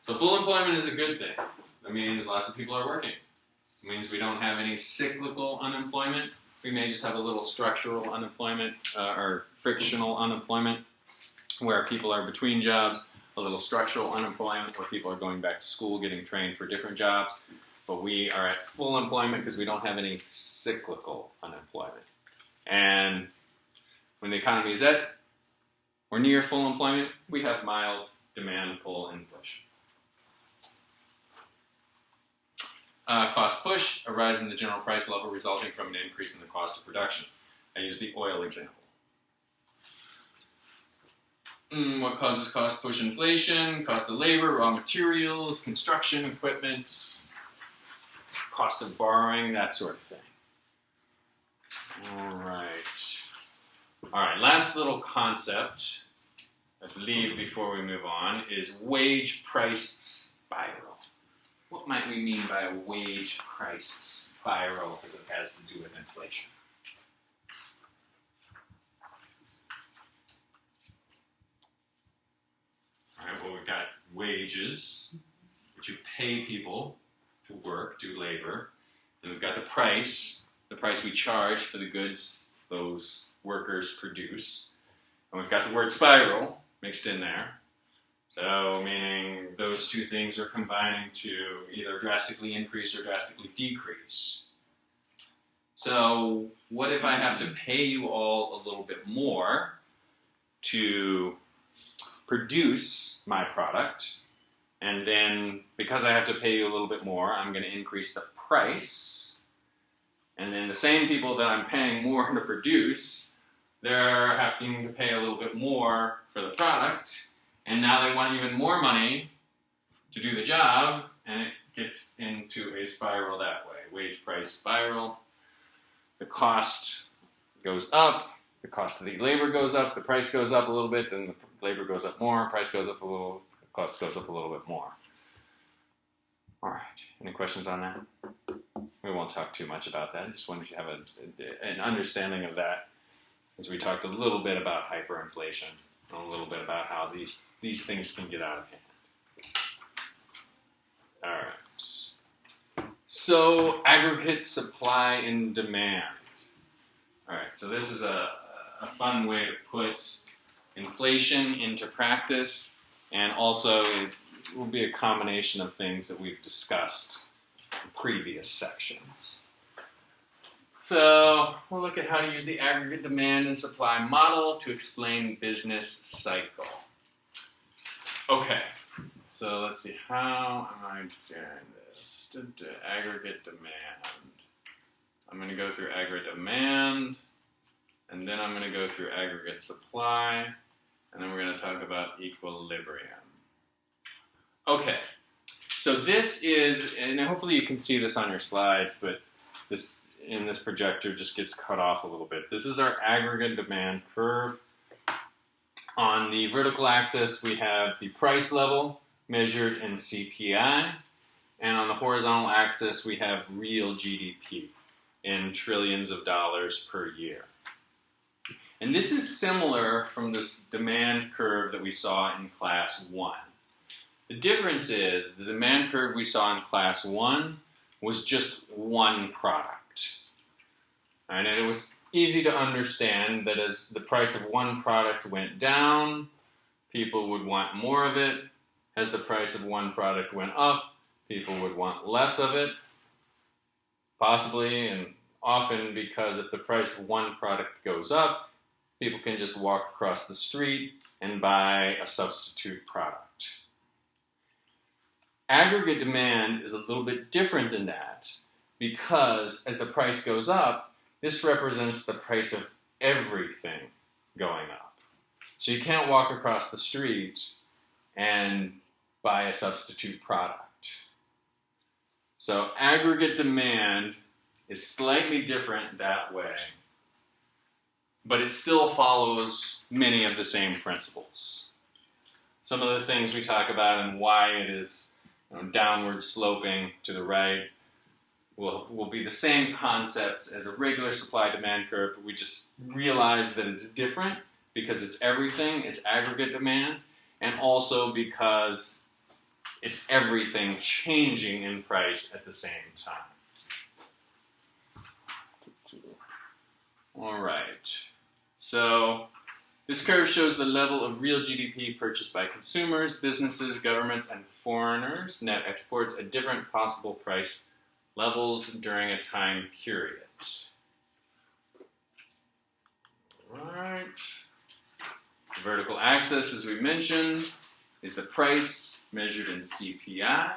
So full employment is a good thing. That means lots of people are working. It means we don't have any cyclical unemployment. We may just have a little structural unemployment or frictional unemployment where people are between jobs, a little structural unemployment where people are going back to school, getting trained for different jobs. But we are at full employment because we don't have any cyclical unemployment. And when the economy is at or near full employment, we have mild demand pull inflation. Cost push, a rise in the general price level resulting from an increase in the cost of production. I use the oil example. What causes cost push inflation? Cost of labor, raw materials, construction equipment, cost of borrowing, that sort of thing. All right, last little concept, I believe, before we move on, is wage price spiral. What might we mean by a wage price spiral as it has to do with inflation? All right, well, we've got wages, which you pay people to work, do labor. And we've got the price we charge for the goods those workers produce. And we've got the word spiral mixed in there. So, meaning those two things are combining to either drastically increase or drastically decrease. So, what if I have to pay you all a little bit more to produce my product, and then because I have to pay you a little bit more, I'm going to increase the price, and then the same people that I'm paying more to produce, they're having to pay a little bit more for the product, and now they want even more money to do the job, and it gets into a spiral that way. Wage price spiral. The cost goes up, the cost of the labor goes up, the price goes up a little bit, then the labor goes up more, price goes up a little, the cost goes up a little bit more. All right, any questions on that? We won't talk too much about that. I just wanted you to have an understanding of that as we talked a little bit about hyperinflation and a little bit about how these things can get out of hand. All right. So aggregate supply and demand. All right, so this is a fun way to put inflation into practice, and also it will be a combination of things that we've discussed in previous sections. So we'll look at how to use the aggregate demand and supply model to explain business cycle. Okay, so let's see, how am I doing this? Aggregate demand. I'm going to go through aggregate demand, and then I'm going to go through aggregate supply, and then we're going to talk about equilibrium. Okay, so this is, and hopefully you can see this on your slides, but this in this projector just gets cut off a little bit. This is our aggregate demand curve. On the vertical axis, we have the price level measured in CPI, and on the horizontal axis, we have real GDP in trillions of dollars per year. And this is similar from this demand curve that we saw in class 1. The difference is the demand curve we saw in class 1 was just one product. And it was easy to understand that as the price of one product went down, people would want more of it. As the price of one product went up, people would want less of it. Possibly and often because if the price of one product goes up, people can just walk across the street and buy a substitute product. Aggregate demand is a little bit different than that because as the price goes up, this represents the price of everything going up. So you can't walk across the street and buy a substitute product. So aggregate demand is slightly different that way, but it still follows many of the same principles. Some of the things we talk about and why it is downward sloping to the right will be the same concepts as a regular supply-demand curve, but we just realize that it's different because it's everything, it's aggregate demand, and also because it's everything changing in price at the same time. All right. So this curve shows the level of real GDP purchased by consumers, businesses, governments, and foreigners, net exports, at different possible price levels during a time period. All right. The vertical axis, as we mentioned, is the price measured in CPI.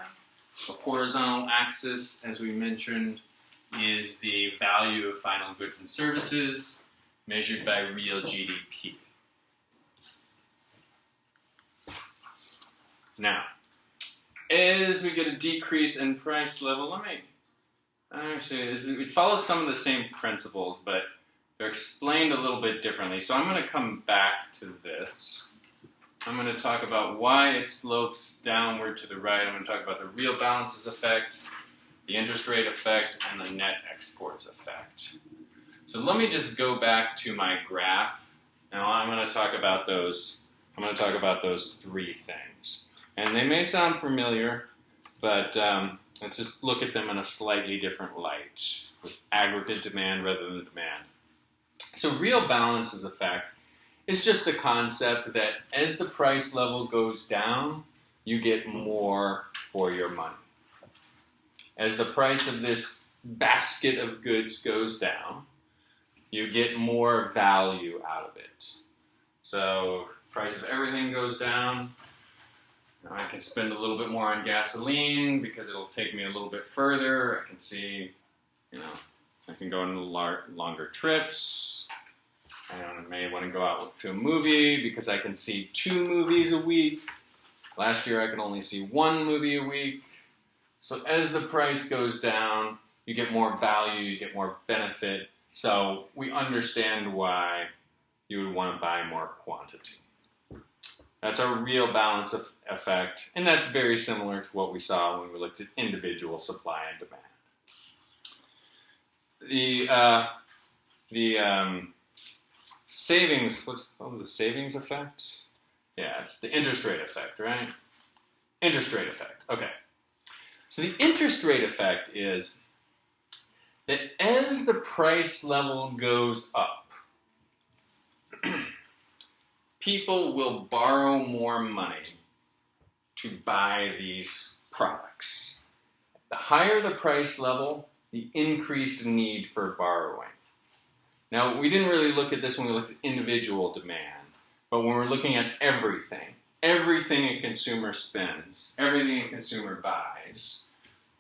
The horizontal axis, as we mentioned, is the value of final goods and services measured by real GDP. Now, as we get a decrease in price level, it follows some of the same principles, but they're explained a little bit differently. So I'm going to come back to this. I'm going to talk about why it slopes downward to the right. I'm going to talk about the real balances effect, the interest rate effect, and the net exports effect. So let me just go back to my graph. Now I'm going to talk about those. I'm going to talk about those three things, and they may sound familiar, but let's just look at them in a slightly different light, with aggregate demand rather than demand. So real balances effect is just the concept that as the price level goes down, you get more for your money. As the price of this basket of goods goes down, you get more value out of it. So price of everything goes down. Now I can spend a little bit more on gasoline because it'll take me a little bit further. I can see, I can go on longer trips. I may want to go out to a movie because I can see 2 movies a week. Last year I could only see 1 movie a week. So as the price goes down, you get more value, you get more benefit. So we understand why you would want to buy more quantity. That's a real balance effect, and that's very similar to what we saw when we looked at individual supply and demand. The savings, what's called the savings effect? Yeah, it's the interest rate effect, right? Interest rate effect, okay. So the interest rate effect is that as the price level goes up, people will borrow more money to buy these products. The higher the price level, the increased need for borrowing. Now, we didn't really look at this when we looked at individual demand, but when we're looking at everything a consumer spends, everything a consumer buys,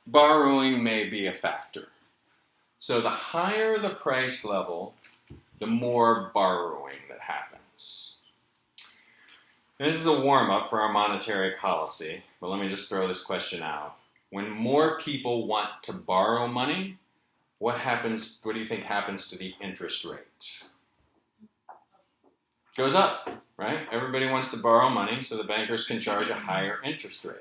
borrowing may be a factor. So the higher the price level, the more borrowing that happens. And this is a warm-up for our monetary policy, but let me just throw this question out. When more people want to borrow money, what do you think happens to the interest rate? Goes up, right? Everybody wants to borrow money, so the bankers can charge a higher interest rate.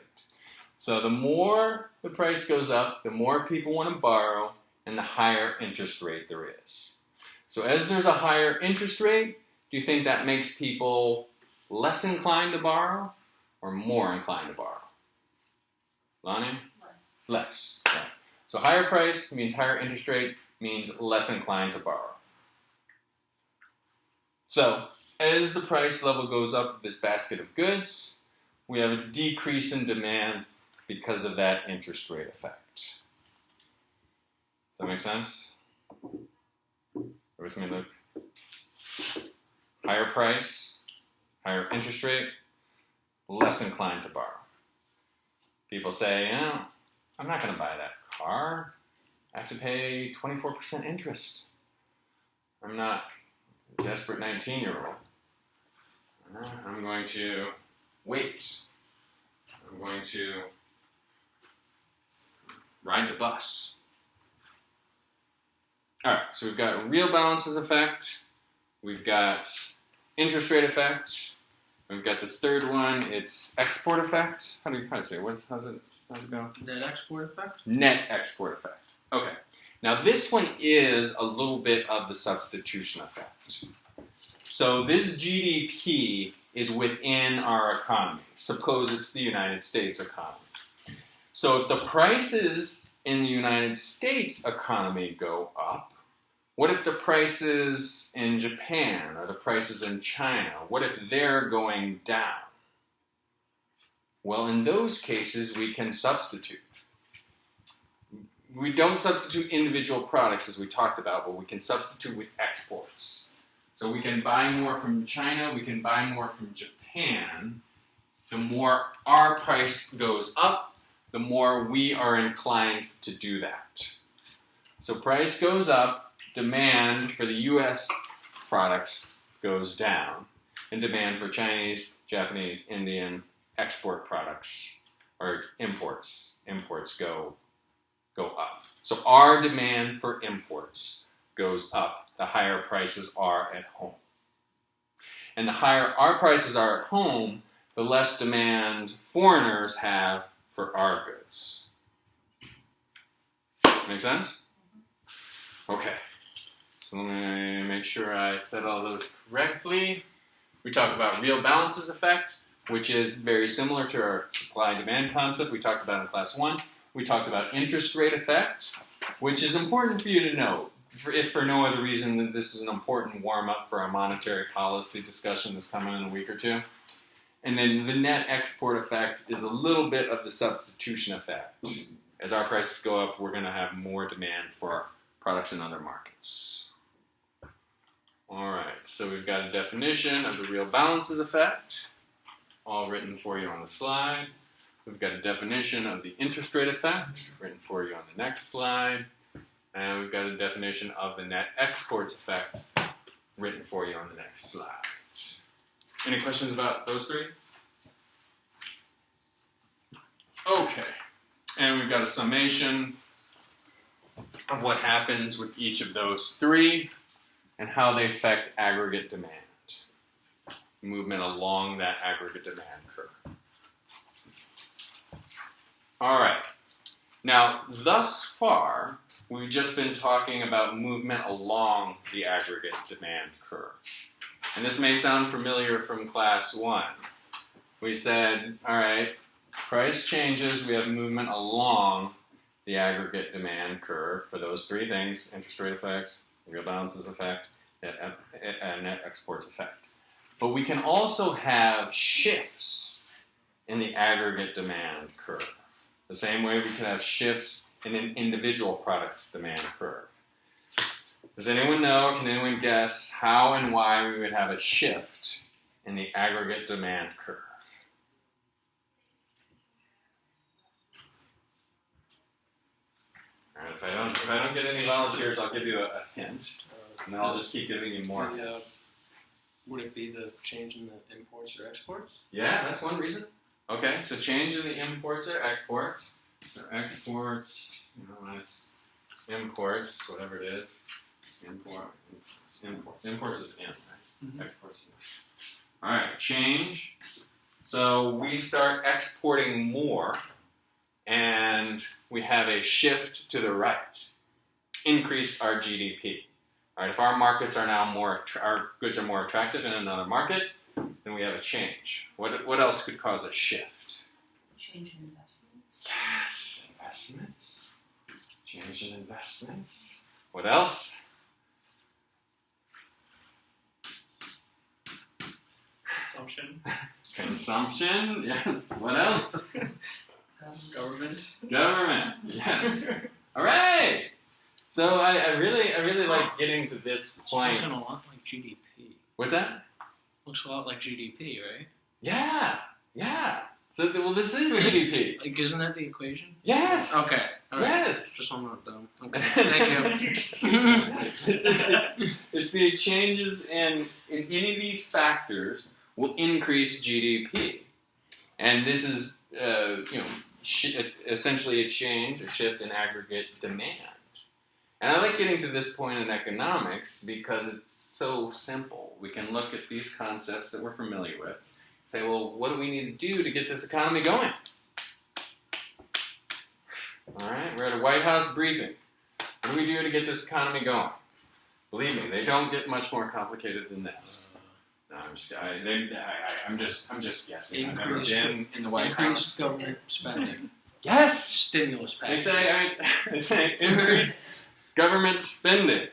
So the more the price goes up, the more people want to borrow, and the higher interest rate there is. So as there's a higher interest rate, do you think that makes people less inclined to borrow or more inclined to borrow? Lonnie? Less. Right. So higher price means higher interest rate means less inclined to borrow. So as the price level goes up of this basket of goods, we have a decrease in demand because of that interest rate effect. Does that make sense? Bear with me, Luke. Higher price, higher interest rate, less inclined to borrow. People say, I'm not going to buy that car. I have to pay 24% interest. I'm not a desperate 19-year-old. I'm going to wait. I'm going to ride the bus. All right, so we've got real balances effect. We've got interest rate effect. We've got the third one. It's export effect. How do you say it? How's it go? Net export effect? Net export effect. Okay. Now this one is a little bit of the substitution effect. So this GDP is within our economy. Suppose it's the United States economy. So if the prices in the United States economy go up, What if the prices in Japan or the prices in China, what if they're going down? Well, in those cases, we can substitute. We don't substitute individual products as we talked about, but we can substitute with exports. So we can buy more from China, we can buy more from Japan. The more our price goes up, the more we are inclined to do that. So price goes up, demand for the US products goes down, and demand for Chinese, Japanese, Indian export products or imports go up. So our demand for imports goes up. The higher prices are at home. And the higher our prices are at home, the less demand foreigners have for our goods. Make sense? Okay. So let me make sure I said all those correctly. We talk about real balances effect, which is very similar to our supply and demand concept we talked about in class 1. We talked about interest rate effect, which is important for you to know, if for no other reason than this is an important warm-up for our monetary policy discussion that's coming in a week or two. And then the net export effect is a little bit of the substitution effect. As our prices go up, we're going to have more demand for our products in other markets. All right, so we've got a definition of the real balances effect, all written for you on the slide. We've got a definition of the interest rate effect, written for you on the next slide. And we've got a definition of the net exports effect, written for you on the next slide. Any questions about those three? Okay. And we've got a summation of what happens with each of those three and how they affect aggregate demand. Movement along that aggregate demand curve. All right. Now, thus far, we've just been talking about movement along the aggregate demand curve. And this may sound familiar from class 1. We said, all right, price changes, we have movement along the aggregate demand curve for those three things: interest rate effects, real balances effect, and net exports effect. But we can also have shifts in the aggregate demand curve. The same way we can have shifts in an individual product's demand curve. Does anyone know, can anyone guess how and why we would have a shift in the aggregate demand curve? All right, if I don't get any volunteers, I'll give you a hint. And then I'll just keep giving you more hints. Would it be the change in the imports or exports? Yeah, that's one reason. Okay, so change in the imports or exports. So exports, minus imports, whatever it is. Imports is in, right? Mm-hmm. Exports is in. All right, change. So we start exporting more, and we have a shift to the right. Increase our GDP. All right, if our markets are now our goods are more attractive in another market, then we have a change. What else could cause a shift? Change in investments. Yes, investments. Change in investments. What else? Consumption, yes. What else? Government, yes. All right. So I really like getting to this point. It's looking a lot like GDP. What's that? Looks a lot like GDP, right? Yeah. So, well, this is GDP. Like, isn't that the equation? Yes. Okay. All right. Yes. Just so I'm not dumb. Okay. Thank you. It's the changes in any of these factors will increase GDP, and this is essentially a shift in aggregate demand. And I like getting to this point in economics because it's so simple. We can look at these concepts that we're familiar with, say, well, what do we need to do to get this economy going? All right, we're at a White House briefing. What do we do to get this economy going? Believe me, they don't get much more complicated than this. No, I'm just guessing. I've never been in the White Increased House. government spending. Yes. Stimulus They packages. say increase government spending.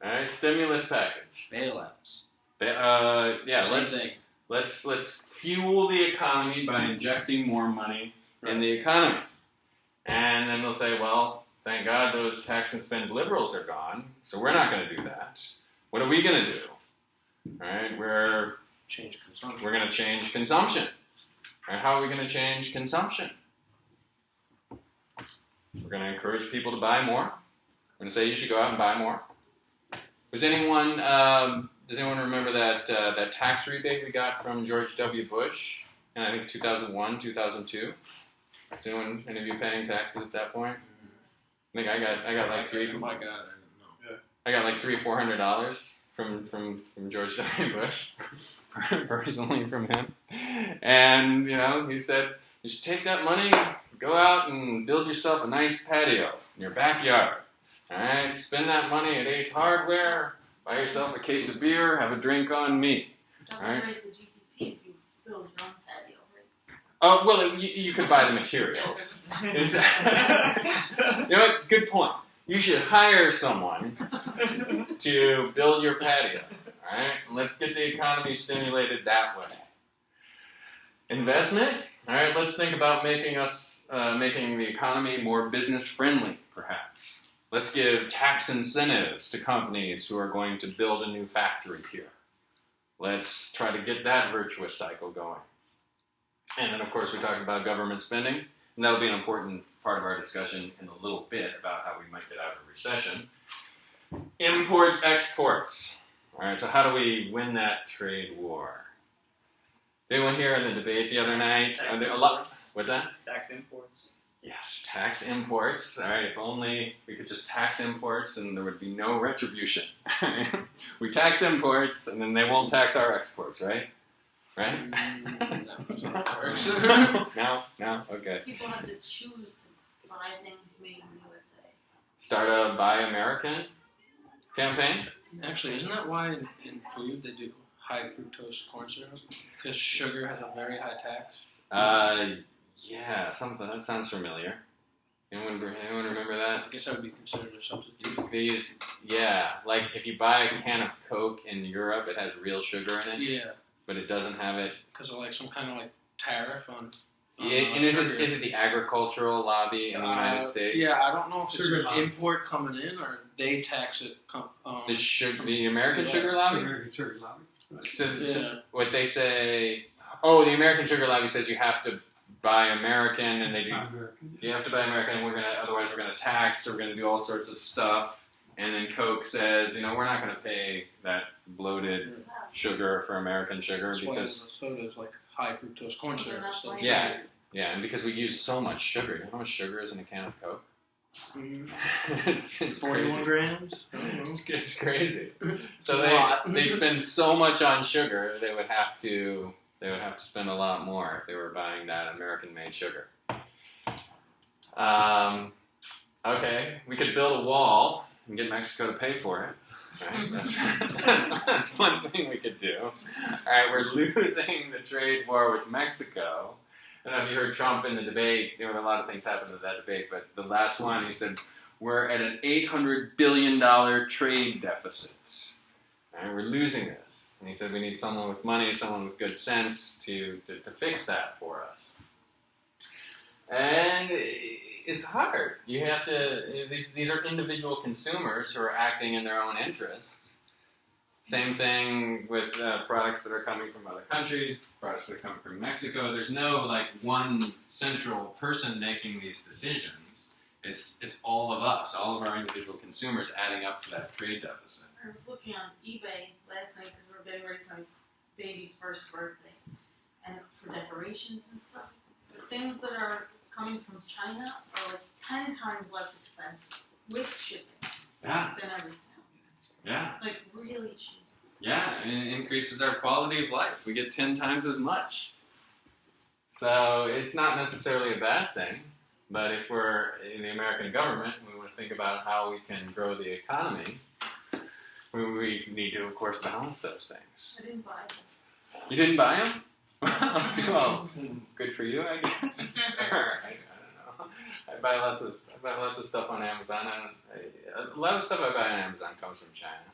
All right, stimulus package. Bailouts. Yeah, Same thing. let's fuel the economy by injecting more money in the economy. And then they'll say, well, thank God those tax and spend liberals are gone, so we're not going to do that. What are we going to do? All right, we're Change consumption. going to change consumption. All right, how are we going to change consumption? We're going to encourage people to buy more. We're going to say you should go out and buy more. Does anyone remember that tax rebate we got from George W. Bush in, I think, 2001, 2002? Is any of you paying taxes at that point? I think I got like If I got it, I didn't know. I got like $300-400 from George W. Bush, personally from him. And he said you should take that money, go out and build yourself a nice patio in your backyard. All right, spend that money at Ace Hardware, buy yourself a case of beer, have a drink on me. Doesn't Alright. raise the GDP if you build your own patio, right? Oh, well, you could buy the materials. What? Good point. You should hire someone to build your patio. All right, let's get the economy stimulated that way. Investment. All right, let's think about making the economy more business friendly, perhaps. Let's give tax incentives to companies who are going to build a new factory here. Let's try to get that virtuous cycle going. And then, of course, we talked about government spending, and that'll be an important part of our discussion in a little bit about how we might get out of a recession. Imports, exports. All right, so how do we win that trade war? Did anyone hear in the debate the other night? Tax Are there a lot? imports. What's that? Tax imports. Yes, tax imports. All right, if only we could just tax imports and there would be no retribution. We tax imports and then they won't tax our exports, right? Right? That was how it works. No, okay. People have to choose to buy things made in the USA. Start a Buy American campaign? Actually, isn't that why in food they do high fructose corn syrup? Because sugar has a very high tax. Yeah, something that sounds familiar. Anyone remember that? I guess that would be considered a substitute. Like if you buy a can of Coke in Europe, it has real sugar in it, Yeah, but it doesn't have it. because of like some kind of like tariff on. And sugar. is it the agricultural lobby in the United States? Yeah, I don't know if it's Sugar an lobby. import coming in or they tax it. The American Sugar Lobby? American Sugar Lobby. Right. So what they say, the American Sugar Lobby says you have to buy American, and they do. American. You have to buy American, and otherwise we're gonna tax, or we're gonna do all sorts of stuff. And then Coke says, we're not gonna pay that bloated sugar for American sugar That's why because the soda is like high fructose corn So they're syrup. not So buying Yeah. and because we use so much sugar. You know how much sugar is in a can of Coke? It's 41 crazy. grams. I don't know. It's crazy. So It's a lot. they spend so much on sugar, they would have to spend a lot more if they were buying that American-made sugar. Okay, we could build a wall and get Mexico to pay for it. Right? That's one thing we could do. All right, we're losing the trade war with Mexico. I don't know if you heard Trump in the debate. There were a lot of things happened at that debate, but the last one, he said, we're at an $800 billion trade deficit. All right, we're losing this. And he said we need someone with money, someone with good sense to fix that for us. And it's hard. You have to, these are individual consumers who are acting in their own interests. Same thing with products that are coming from other countries, products that are coming from Mexico. There's no one central person making these decisions. It's all of us, all of our individual consumers adding up to that trade deficit. I was looking on eBay last night because we're getting ready for my baby's first birthday, and for decorations and stuff. The things that are coming from China are like 10 times less expensive with shipping Yeah, than everything else. yeah. Like really cheap. Yeah, and it increases our quality of life. We get 10 times as much. So it's not necessarily a bad thing, but if we're in the American government and we want to think about how we can grow the economy, we need to, of course, balance those things. I didn't buy them. You didn't buy them? Well, good for you, I guess. I don't know. I buy lots of buy lots of stuff on Amazon, and a lot of stuff I buy on Amazon comes from China.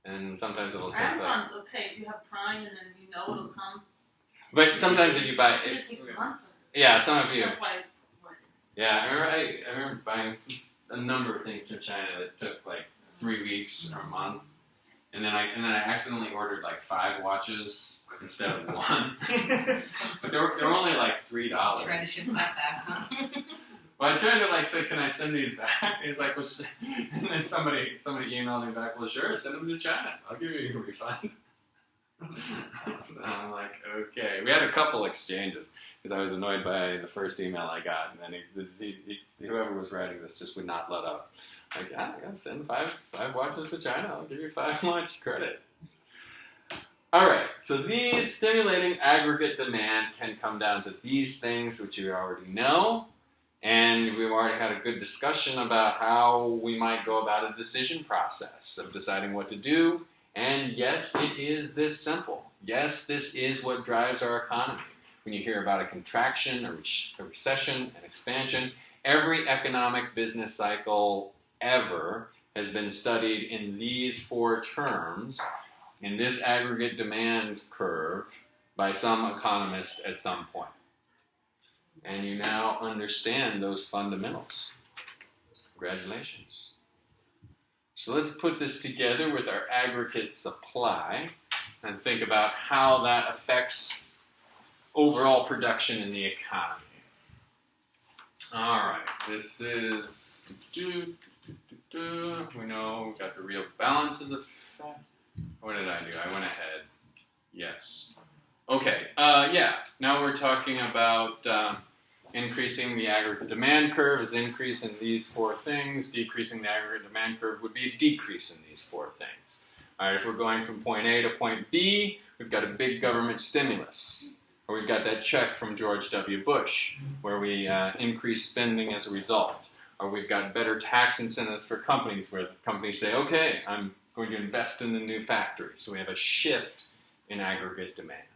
And sometimes it'll take Amazon's okay if you have Prime and then you know it'll come. But sometimes if you buy It takes a month. yeah, some of you. That's why. Yeah, I remember buying a number of things from China that took like 3 weeks or a month, and then I accidentally ordered like 5 watches instead of 1. But they were only like $3. Try to ship that back, huh? Well, I tried to like say, can I send these back? And he's like, well, and then somebody emailed me back, well, sure, send them to China. I'll give you a refund. So I'm like, okay. We had a couple exchanges because I was annoyed by the first email I got, and then whoever was writing this just would not let up. Like, yeah, I gotta send five watches to China. I'll give you 5 launch credit. All right, so these stimulating aggregate demand can come down to these things, which you already know. And we've already had a good discussion about how we might go about a decision process of deciding what to do. And yes, it is this simple. Yes, this is what drives our economy. When you hear about a contraction, a recession, an expansion, every economic business cycle ever has been studied in these 4 terms in this aggregate demand curve by some economist at some point. And you now understand those fundamentals. Congratulations. So let's put this together with our aggregate supply and think about how that affects overall production in the economy. All right, this is, we know we've got the real balances effect. What did I do? I went ahead. Yes. Okay, now we're talking about increasing the aggregate demand curve is increase in these 4 things. Decreasing the aggregate demand curve would be a decrease in these 4 things. All right, if we're going from point A to point B, we've got a big government stimulus. Or we've got that check from George W. Bush, where we increase spending as a result. Or we've got better tax incentives for companies, where companies say, okay, I'm going to invest in the new factory. So we have a shift in aggregate demand.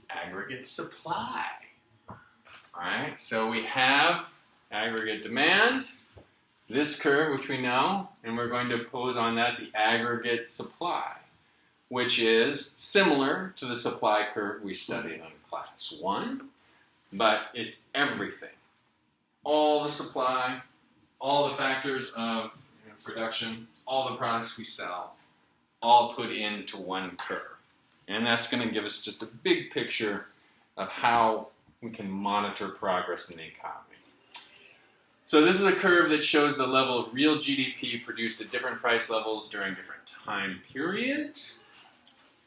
Aggregate supply. All right, so we have aggregate demand, this curve, which we know, and we're going to pose on that the aggregate supply, which is similar to the supply curve we studied on class 1, but it's everything. All the supply, all the factors of production, all the products we sell, all put into one curve. And that's going to give us just a big picture of how we can monitor progress in the economy. So this is a curve that shows the level of real GDP produced at different price levels during different time periods.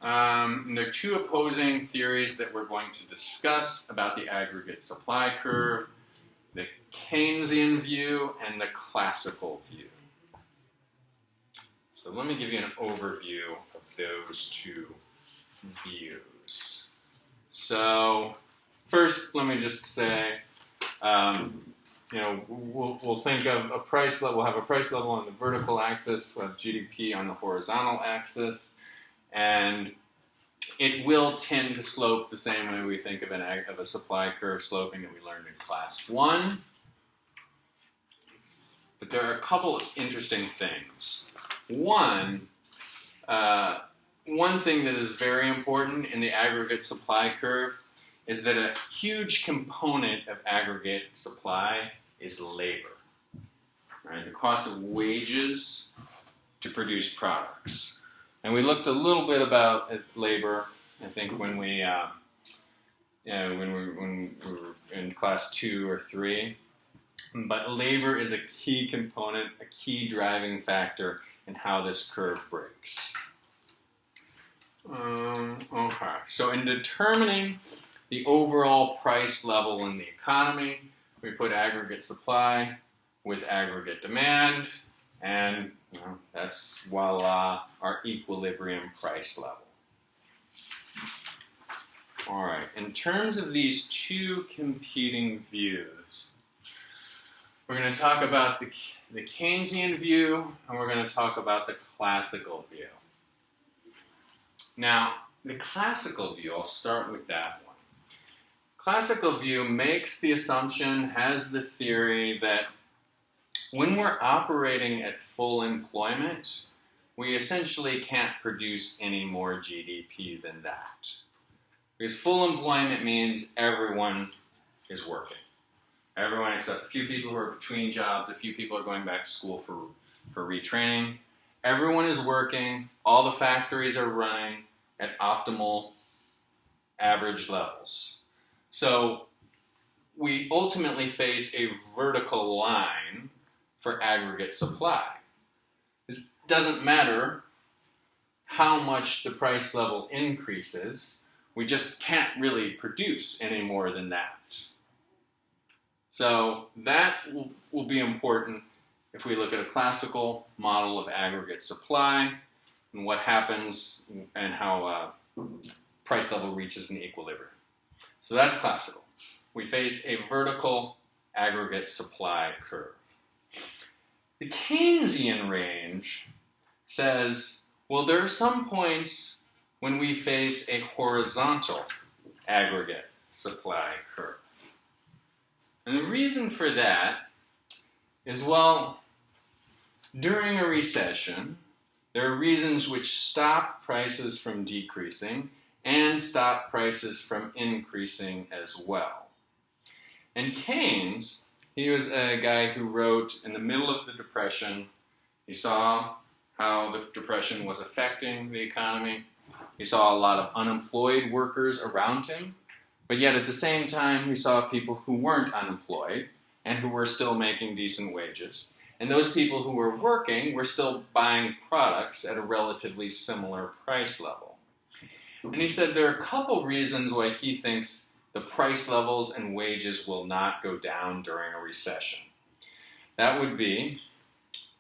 And there are 2 opposing theories that we're going to discuss about the aggregate supply curve, the Keynesian view and the classical view. So let me give you an overview of those 2 views. So first, let me just say, we'll think of a price level. We'll have a price level on the vertical axis. We'll have GDP on the horizontal axis, and it will tend to slope the same way we think of a supply curve sloping that we learned in class 1. But there are a couple of interesting things. One thing that is very important in the aggregate supply curve is that a huge component of aggregate supply is labor. Right? The cost of wages to produce products. And we looked a little bit about labor, I think, when we were in class 2 or 3. But labor is a key component, a key driving factor in how this curve breaks. Okay, so in determining the overall price level in the economy, we put aggregate supply with aggregate demand, and that's voila, our equilibrium price level. All right, in terms of these 2 competing views, we're going to talk about the Keynesian view, and we're going to talk about the classical view. Now, the classical view, I'll start with that one. classical view makes the assumption, has the theory that when we're operating at full employment, we essentially can't produce any more GDP than that. Because full employment means everyone is working. Everyone except a few people who are between jobs, a few people are going back to school for retraining. Everyone is working, all the factories are running at optimal average levels. So we ultimately face a vertical line for aggregate supply. This doesn't matter how much the price level increases, we just can't really produce any more than that. So that will be important if we look at a classical model of aggregate supply and what happens and how price level reaches an equilibrium. So that's classical. We face a vertical aggregate supply curve. The Keynesian range says, well, there are some points when we face a horizontal aggregate supply curve. And the reason for that is, well, during a recession, there are reasons which stop prices from decreasing and stop prices from increasing as well. And Keynes, he was a guy who wrote in the middle of the Depression. He saw how the Depression was affecting the economy. He saw a lot of unemployed workers around him, but yet at the same time, he saw people who weren't unemployed and who were still making decent wages. And those people who were working were still buying products at a relatively similar price level. And he said there are a couple reasons why he thinks the price levels and wages will not go down during a recession. That would be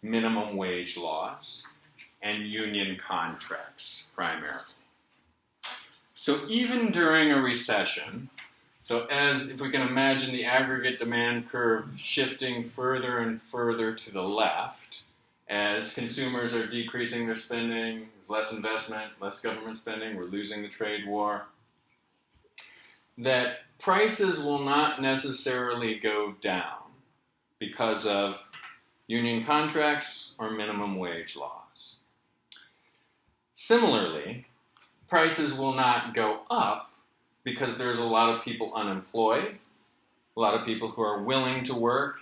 minimum wage laws and union contracts, primarily. So even during a recession, so as if we can imagine the aggregate demand curve shifting further and further to the left, as consumers are decreasing their spending, there's less investment, less government spending, we're losing the trade war, that prices will not necessarily go down because of union contracts or minimum wage laws. Similarly, prices will not go up because there's a lot of people unemployed, a lot of people who are willing to work,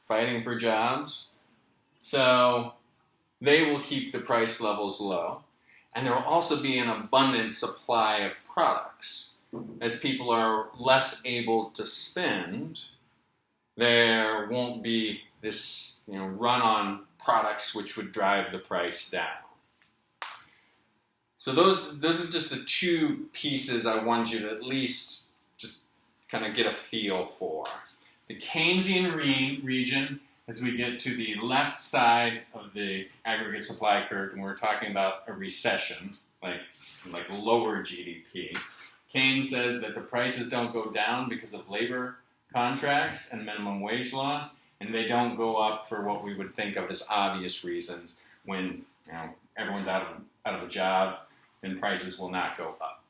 fighting for jobs. So they will keep the price levels low. And there will also be an abundant supply of products. As people are less able to spend, there won't be this run on products which would drive the price down. So those are just the two pieces I want you to at least just kind of get a feel for. The Keynesian region, as we get to the left side of the aggregate supply curve, and we're talking about a recession, like lower GDP. Keynes says that the prices don't go down because of labor contracts and minimum wage laws, and they don't go up for what we would think of as obvious reasons when everyone's out of a job. Then prices will not go up.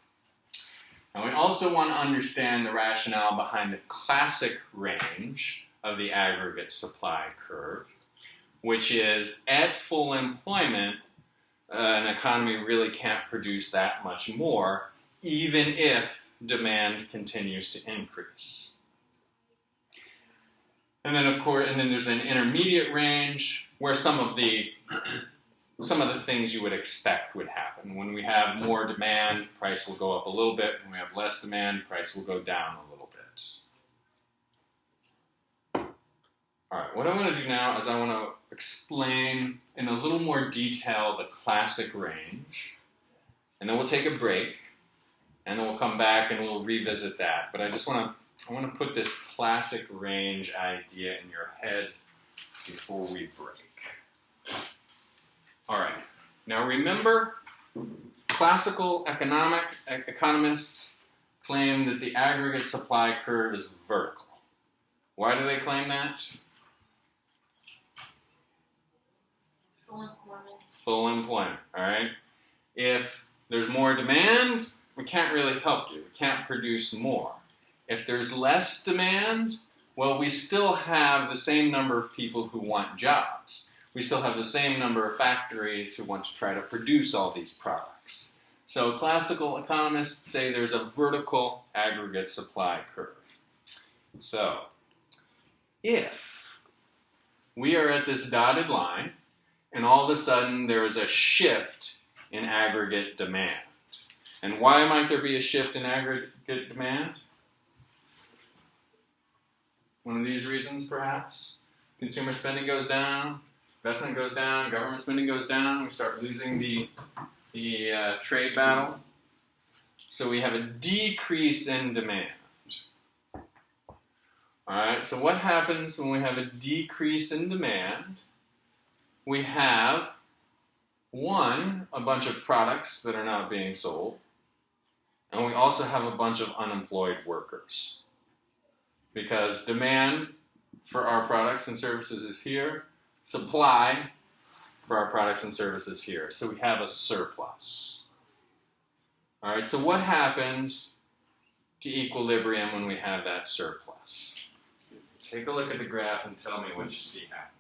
And we also want to understand the rationale behind the classic range of the aggregate supply curve, which is at full employment, an economy really can't produce that much more, even if demand continues to increase. And then, of course, there's an intermediate range where some of the things you would expect would happen. When we have more demand, price will go up a little bit. When we have less demand, price will go down a little bit. All right, what I want to do now is I want to explain in a little more detail the classic range, and then we'll take a break, and then we'll come back and we'll revisit that. But I want to put this classic range idea in your head before we break. All right. Now remember, classical economists claim that the aggregate supply curve is vertical. Why do they claim that? Full employment. Full employment, all right? If there's more demand, we can't really help you. We can't produce more. If there's less demand, well, we still have the same number of people who want jobs. We still have the same number of factories who want to try to produce all these products. So classical economists say there's a vertical aggregate supply curve. So if we are at this dotted line, and all of a sudden there is a shift in aggregate demand. And why might there be a shift in aggregate demand? One of these reasons, perhaps. Consumer spending goes down, investment goes down, government spending goes down, we start losing the trade battle. So we have a decrease in demand. Alright, so what happens when we have a decrease in demand? We have, one, a bunch of products that are not being sold, and we also have a bunch of unemployed workers. Because demand for our products and services is here, supply for our products and services here. So we have a surplus. Alright, so what happens to equilibrium when we have that surplus? Take a look at the graph and tell me what you see happen.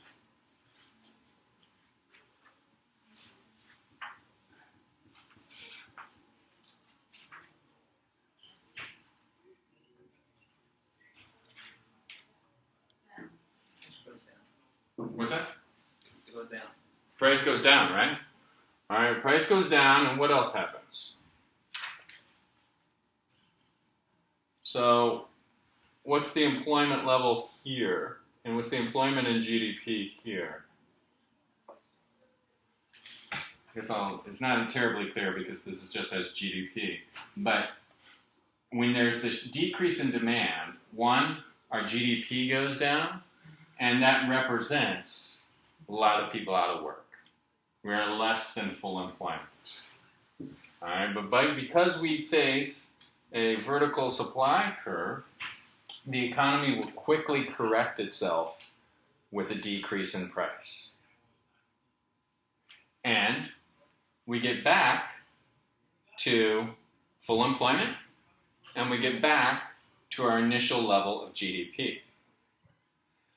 What's that? It goes down. Price goes down, right? Alright, price goes down, and what else happens? So, what's the employment level here? And what's the employment in GDP here? I guess it's not terribly clear because this is just as GDP. But when there's this decrease in demand, one, our GDP goes down, and that represents a lot of people out of work. We're at less than full employment. All right, but because we face a vertical supply curve, the economy will quickly correct itself with a decrease in price. And we get back to full employment, and we get back to our initial level of GDP.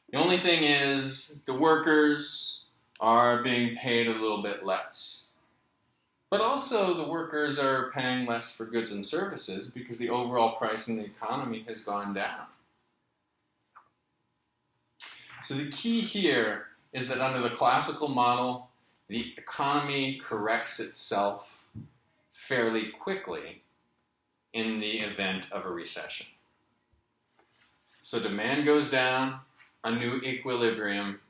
The only thing is the workers are being paid a little bit less. But also the workers are paying less for goods and services because the overall price in the economy has gone down. So the key here is that under the classical model, the economy corrects itself fairly quickly in the event of a recession. So demand goes down, a new equilibrium,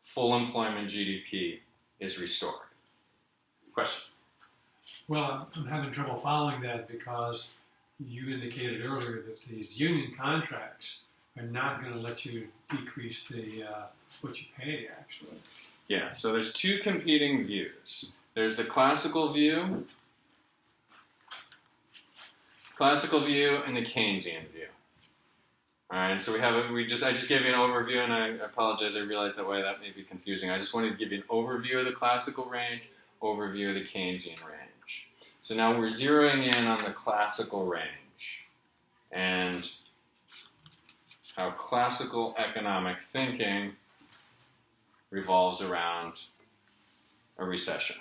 full employment GDP is restored. Question? Well, I'm having trouble following that because you indicated earlier that these union contracts are not going to let you decrease the what you pay, actually. Yeah, so there's two competing views. There's the classical view and the Keynesian view. All right, so I just gave you an overview, and I apologize. I realized that that may be confusing. I just wanted to give you an overview of the classical range, overview of the Keynesian range. So now we're zeroing in on the classical range and how classical economic thinking revolves around a recession,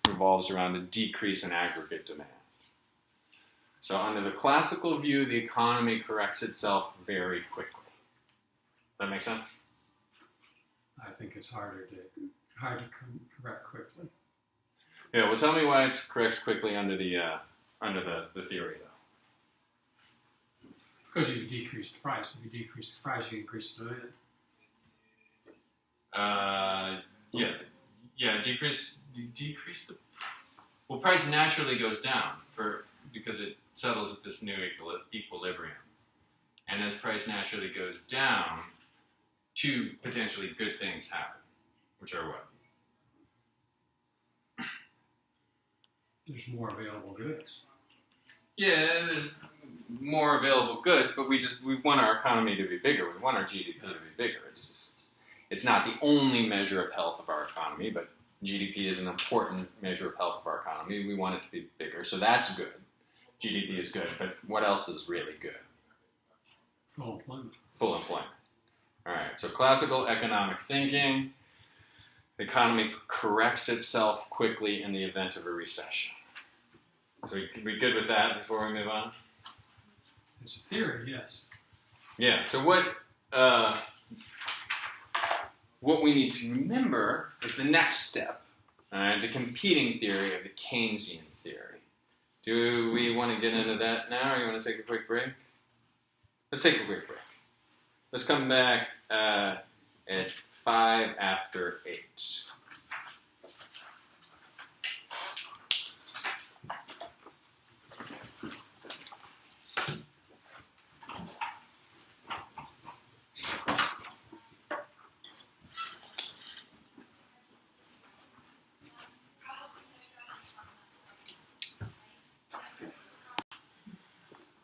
revolves around a decrease in aggregate demand. So under the classical view, the economy corrects itself very quickly. Does that make sense? I think it's hard to correct quickly. Yeah, well, tell me why it corrects quickly under the theory, though. Because you decrease the price. If you decrease the price, you increase the demand. Decrease the. Well, price naturally goes down because it settles at this new equilibrium, and as price naturally goes down, two potentially good things happen, which are what? There's more available goods. Yeah, there's more available goods, but we want our economy to be bigger. We want our GDP to be bigger. It's not the only measure of health of our economy, but GDP is an important measure of health of our economy. We want it to be bigger, so that's good. GDP is good, but what else is really good? Full employment. Full employment. All right, so classical economic thinking, the economy corrects itself quickly in the event of a recession. So we good with that before we move on? It's a theory, yes. Yeah, so what we need to remember is the next step, the competing theory of the Keynesian theory. Do we want to get into that now, or you want to take a quick break? Let's take a quick break. Let's come back at 5 after 8.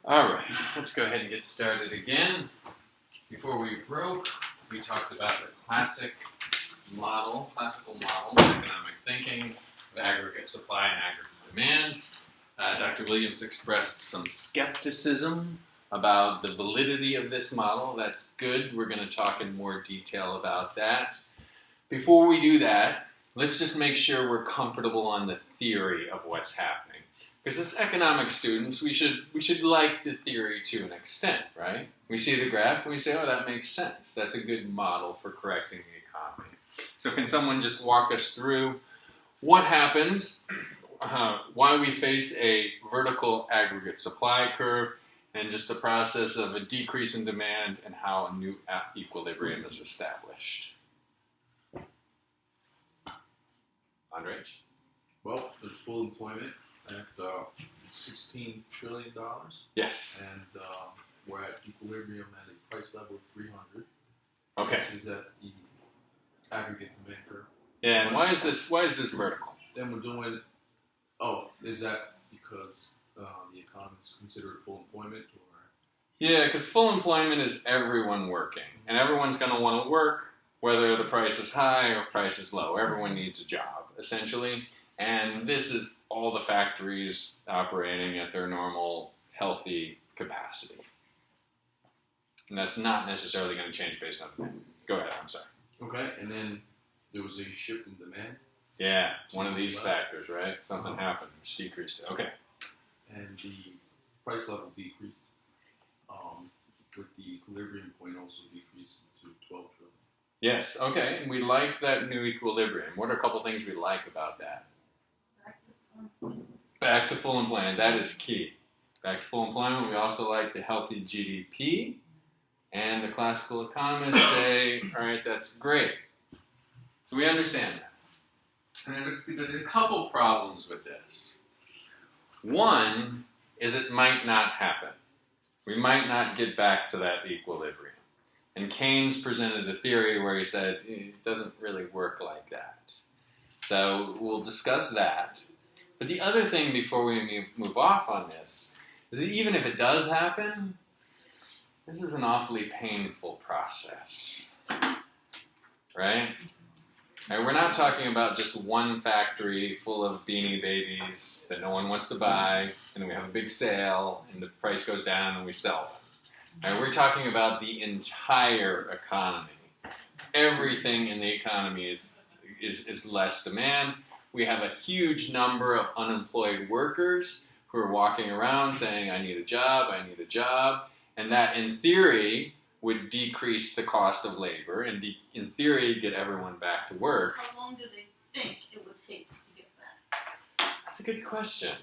All right, let's go ahead and get started again. Before we broke, we talked about the classical model of economic thinking, of aggregate supply and aggregate demand. Dr. Williams expressed some skepticism about the validity of this model. That's good. We're going to talk in more detail about that. Before we do that, let's just make sure we're comfortable on the theory of what's happening. Because as economic students, we should like the theory to an extent, right? We see the graph and we say, oh, that makes sense. That's a good model for correcting the economy. So can someone just walk us through what happens, why we face a vertical aggregate supply curve, and just the process of a decrease in demand and how a new equilibrium is established? Andrej? Well, there's full employment at $16 trillion, Yes. and we're at equilibrium at a price level of 300. Okay. This is at the aggregate demand curve. Yeah, and why is this vertical? Then we're doing. Oh, is that because the economy is considered full employment, or? Yeah, because full employment is everyone working, and everyone's going to want to work whether the price is high or price is low. Everyone needs a job, essentially, and this is all the factories operating at their normal, healthy capacity. And that's not necessarily going to change based on demand. Go ahead, I'm sorry. Okay, and then there was a shift in demand, Yeah, one of these factors, right? Something happened, which decreased it. Okay. and the price level decreased, with the equilibrium point also decreasing to 12 trillion. Yes, okay, and we like that new equilibrium. What are a couple things we like about that? Back to fun. Back to full employment, that is key. Back to full employment, we also like the healthy GDP, and the classical economists say, all right, that's great. So we understand that. And there's a couple problems with this. One is it might not happen. We might not get back to that equilibrium. And Keynes presented a theory where he said it doesn't really work like that. So we'll discuss that. But the other thing before we move off on this is that even if it does happen, this is an awfully painful process. Right? And we're not talking about just one factory full of Beanie Babies that no one wants to buy, and then we have a big sale, and the price goes down, and we sell them. And we're talking about the entire economy. Everything in the economy is less demand. We have a huge number of unemployed workers who are walking around saying, I need a job, I need a job. And that, in theory, would decrease the cost of labor and, in theory, get everyone back to work. How long do they think it would take to get that? That's a good question.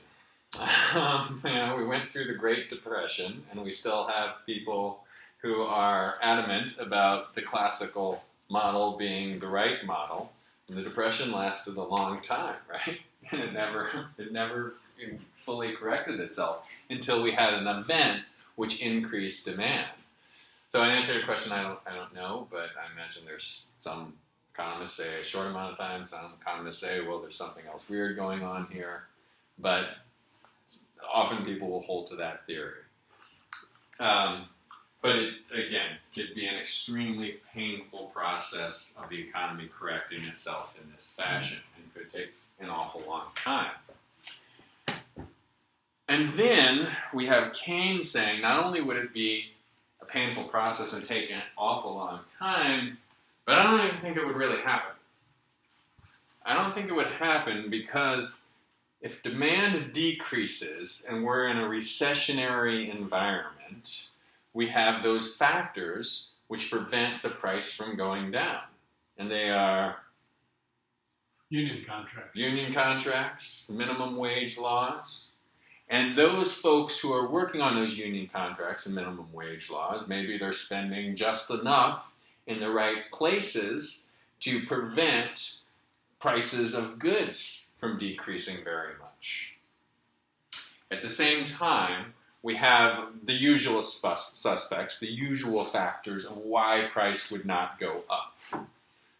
We went through the Great Depression, and we still have people who are adamant about the classical model being the right model. And the Depression lasted a long time, right? And it never fully corrected itself until we had an event which increased demand. So I answered your question, I don't know, but I imagine there's some economists say a short amount of time, some economists say, well, there's something else weird going on here. But often people will hold to that theory. But it, again, could be an extremely painful process of the economy correcting itself in this fashion and could take an awful long time. And then we have Keynes saying not only would it be a painful process and take an awful long time, but I don't even think it would really happen. I don't think it would happen because if demand decreases and we're in a recessionary environment, we have those factors which prevent the price from going down. And they are Union contracts. union contracts, minimum wage laws. And those folks who are working on those union contracts and minimum wage laws, maybe they're spending just enough in the right places to prevent prices of goods from decreasing very much. At the same time, we have the usual suspects, the usual factors of why price would not go up.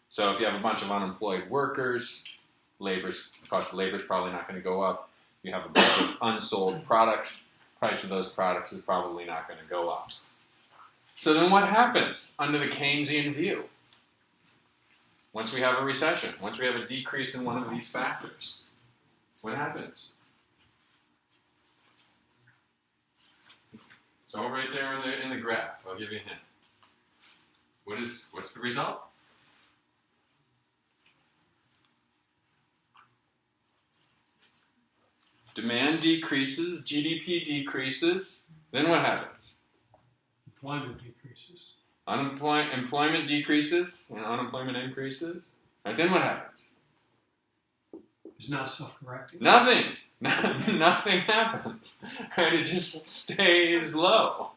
So if you have a bunch of unemployed workers, the cost of labor is probably not going to go up. You have a bunch of unsold products, price of those products is probably not going to go up. So then what happens under the Keynesian view? Once we have a recession, once we have a decrease in one of these factors, what happens? It's all right there in the graph. I'll give you a hint. What's the result? Demand decreases, GDP decreases, then what happens? Employment decreases. Employment decreases and unemployment increases. And then what happens? It's not self-correcting. Nothing. Nothing happens. Right? It just stays low.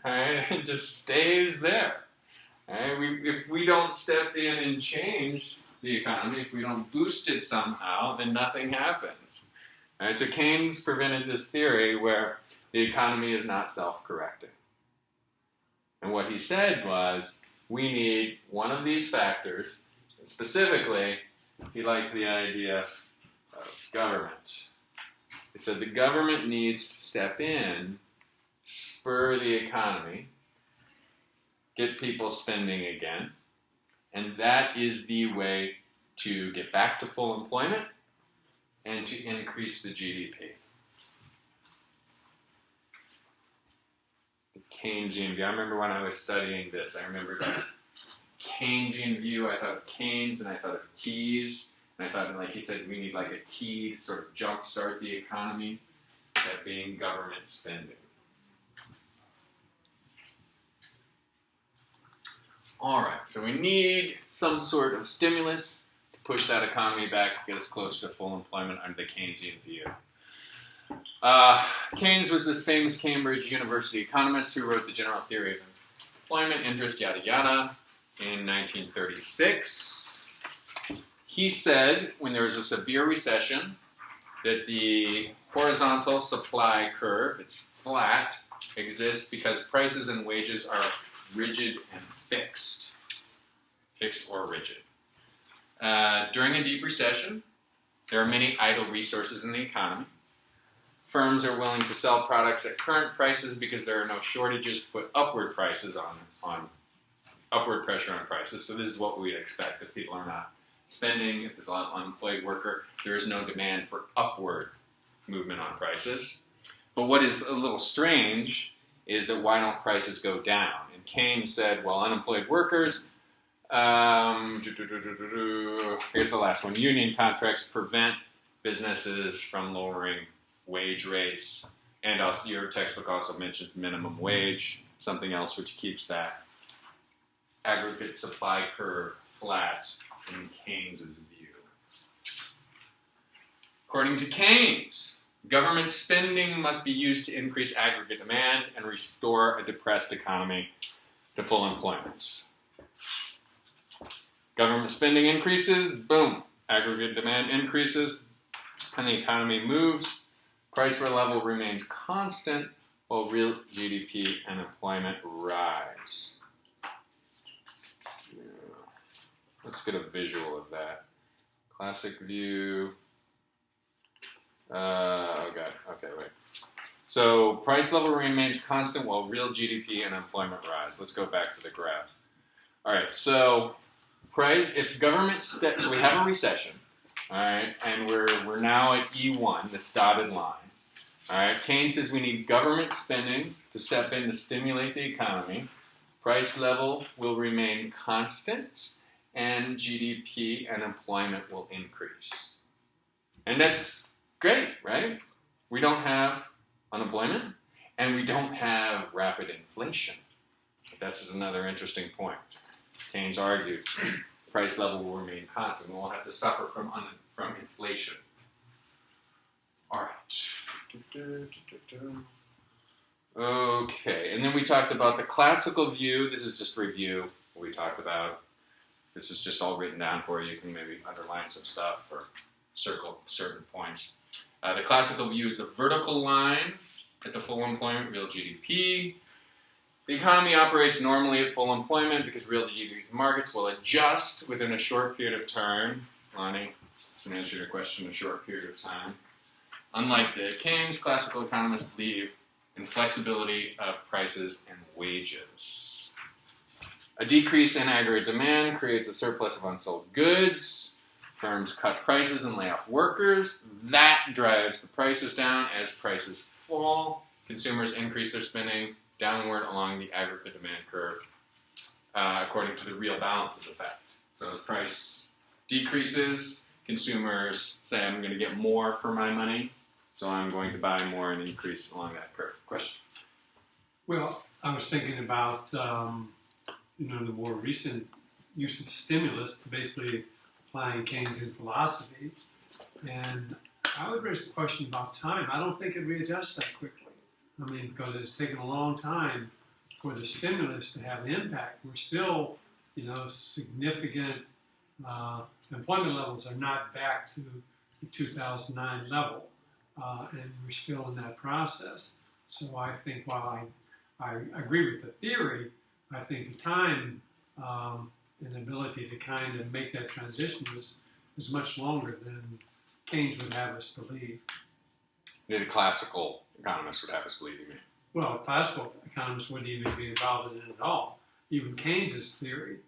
Right? It just stays there. Right? If we don't step in and change the economy, if we don't boost it somehow, then nothing happens. Right? So Keynes presented this theory where the economy is not self-correcting. And what he said was, we need one of these factors. Specifically, he liked the idea of government. He said the government needs to step in, spur the economy, get people spending again, and that is the way to get back to full employment and to increase the GDP. The Keynesian view. I remember when I was studying this, I remember that Keynesian view. I thought of Keynes and I thought of keys. And I thought, like he said, we need like a key to sort of jumpstart the economy, that being government spending. All right, so we need some sort of stimulus to push that economy back, get us close to full employment under the Keynesian view. Keynes was this famous Cambridge University economist who wrote the General Theory of Employment, Interest, yada yada, in 1936. He said, when there was a severe recession, that the horizontal supply curve, it's flat, exists because prices and wages are rigid and fixed or rigid. During a deep recession, there are many idle resources in the economy. Firms are willing to sell products at current prices because there are no shortages to put upward prices on upward pressure on prices. So this is what we'd expect if people are not spending, if there's a lot of unemployed worker, there is no demand for upward movement on prices. But what is a little strange is that why don't prices go down? And Keynes said, well, unemployed workers, I guess the last one, union contracts prevent businesses from lowering wage rates. And also, your textbook also mentions minimum wage, something else which keeps that aggregate supply curve flat in Keynes's view. According to Keynes, government spending must be used to increase aggregate demand and restore a depressed economy to full employment. Government spending increases, boom, aggregate demand increases, and the economy moves. Price level remains constant while real GDP and employment rise. Let's get a visual of that. Classic view. Oh god, okay, wait. So price level remains constant while real GDP and employment rise. Let's go back to the graph. All right, so if government steps, so we have a recession, all right, and we're now at E1, this dotted line. All right, Keynes says we need government spending to step in to stimulate the economy. price level will remain constant, and GDP and employment will increase. And that's great, right? We don't have unemployment, and we don't have rapid inflation. That's another interesting point. Keynes argued price level will remain constant. We won't have to suffer from inflation. All right. Okay, and then we talked about the classical view. This is just review what we talked about. This is just all written down for you. You can maybe underline some stuff or circle certain points. The classical view is the vertical line at the full employment, real GDP. The economy operates normally at full employment because real GDP markets will adjust within a short period of time. Lonnie, just an answer to your question in a short period of time. Unlike the Keynes, classical economists believe in flexibility of prices and wages. A decrease in aggregate demand creates a surplus of unsold goods. Firms cut prices and lay off workers. That drives the prices down. As prices fall, consumers increase their spending downward along the aggregate demand curve, according to the real balances effect. So as price decreases, consumers say, I'm going to get more for my money, so I'm going to buy more and increase along that curve. Question? Well, I was thinking about the more recent use of stimulus, basically applying Keynesian philosophy, and I would raise the question about time. I don't think it readjusts that quickly. I mean, because it's taken a long time for the stimulus to have an impact. We're still, significant employment levels are not back to the 2009 level, and we're still in that process. So I think while I agree with the theory, I think the time and ability to kind of make that transition is much longer than Keynes would have us believe. The classical economists would have us believe, you mean? Well, classical economists wouldn't even be involved in it at all. Even Keynes's theory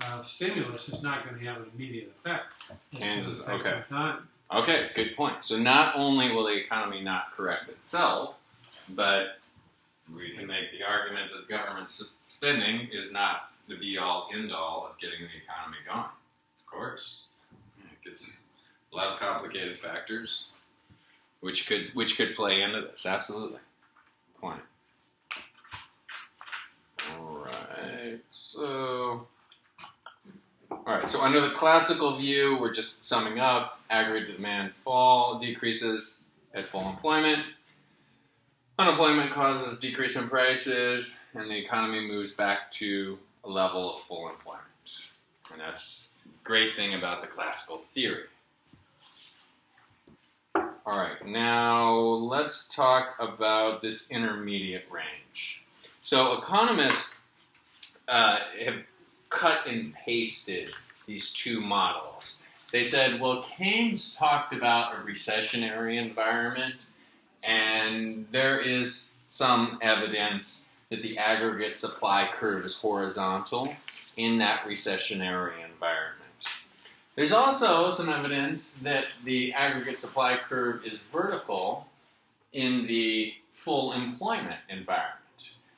of stimulus is not going to have an immediate effect. Keynes is, It's going to take some time. Okay, good point. So not only will the economy not correct itself, but we can make the argument that government spending is not the be-all, end-all of getting the economy going. Of course. It's a lot of complicated factors which could play into this. Absolutely. Point. Alright, so under the classical view, we're just summing up, aggregate demand decreases at full employment. Unemployment causes decrease in prices, and the economy moves back to a level of full employment. And that's the great thing about the classical theory. All right, now let's talk about this intermediate range. So economists have cut and pasted these two models. They said, well, Keynes talked about a recessionary environment, and there is some evidence that the aggregate supply curve is horizontal in that recessionary environment. There's also some evidence that the aggregate supply curve is vertical in the full employment environment.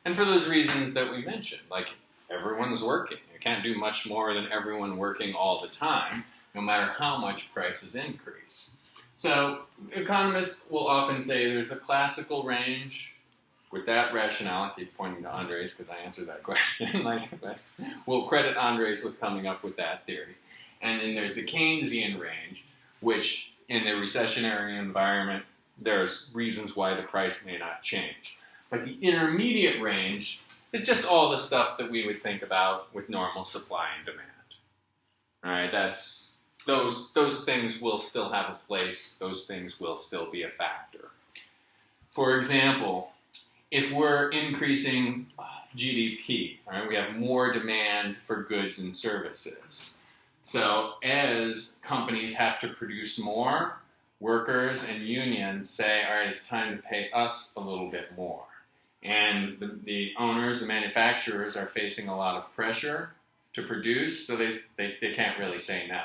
And for those reasons that we mentioned, like everyone's working. You can't do much more than everyone working all the time, no matter how much prices increase. So economists will often say there's a classical range. With that rationale, I keep pointing to Andres because I answered that question. We'll credit Andres with coming up with that theory. And then there's the Keynesian range, which in the recessionary environment, there's reasons why the price may not change. But the intermediate range is just all the stuff that we would think about with normal supply and demand. All right, that's those things will still have a place. Those things will still be a factor. For example, if we're increasing GDP, right, we have more demand for goods and services. So as companies have to produce more, workers and unions say, all right, it's time to pay us a little bit more. And the owners, the manufacturers are facing a lot of pressure to produce, so they can't really say no.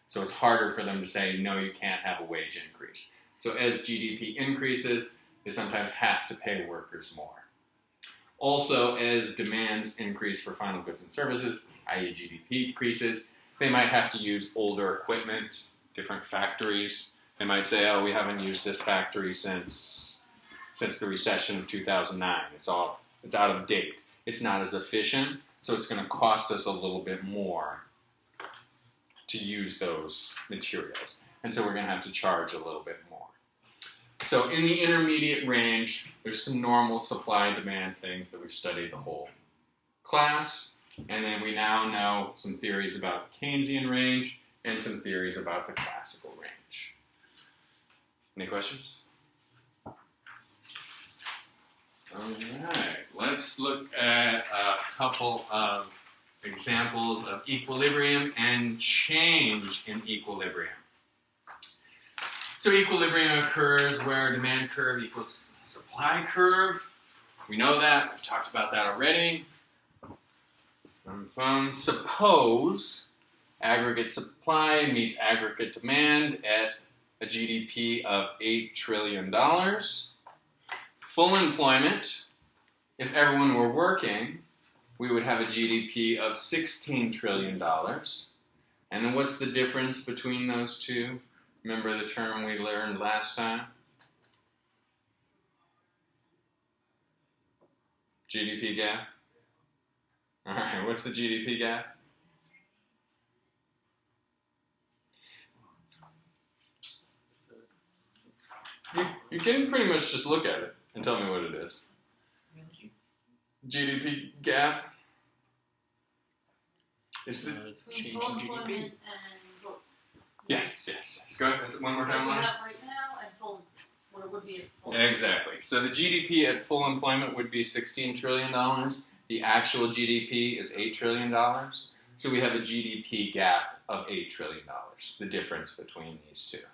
So it's harder for them to say, no, you can't have a wage increase. So as GDP increases, they sometimes have to pay workers more. Also, as demands increase for final goods and services, i.e. GDP increases, they might have to use older equipment, different factories. They might say, oh, we haven't used this factory since the recession of 2009. It's out of date. It's not as efficient, so it's going to cost us a little bit more to use those materials. And so we're going to have to charge a little bit more. So in the intermediate range, there's some normal supply and demand things that we've studied the whole class. And then we now know some theories about the Keynesian range and some theories about the classical range. Any questions? Alright, let's look at a couple of examples of equilibrium and change in equilibrium. So equilibrium occurs where demand curve equals supply curve. We know that. We've talked about that already. Suppose aggregate supply meets aggregate demand at a GDP of $8 trillion. Full employment, if everyone were working, we would have a GDP of $16 trillion. And then what's the difference between those two? Remember the term we learned last time? GDP gap? Alright, what's the GDP gap? You can pretty much just look at it and tell me what it is. GDP gap? Is the Between Change full in GDP. employment and what yes. Go ahead. One more time. we Lauren. have right now and full, what it would be at full. Exactly. So the GDP at full employment would be $16 trillion. The actual GDP is $8 trillion. So we have a GDP gap of $8 trillion, the difference between these two.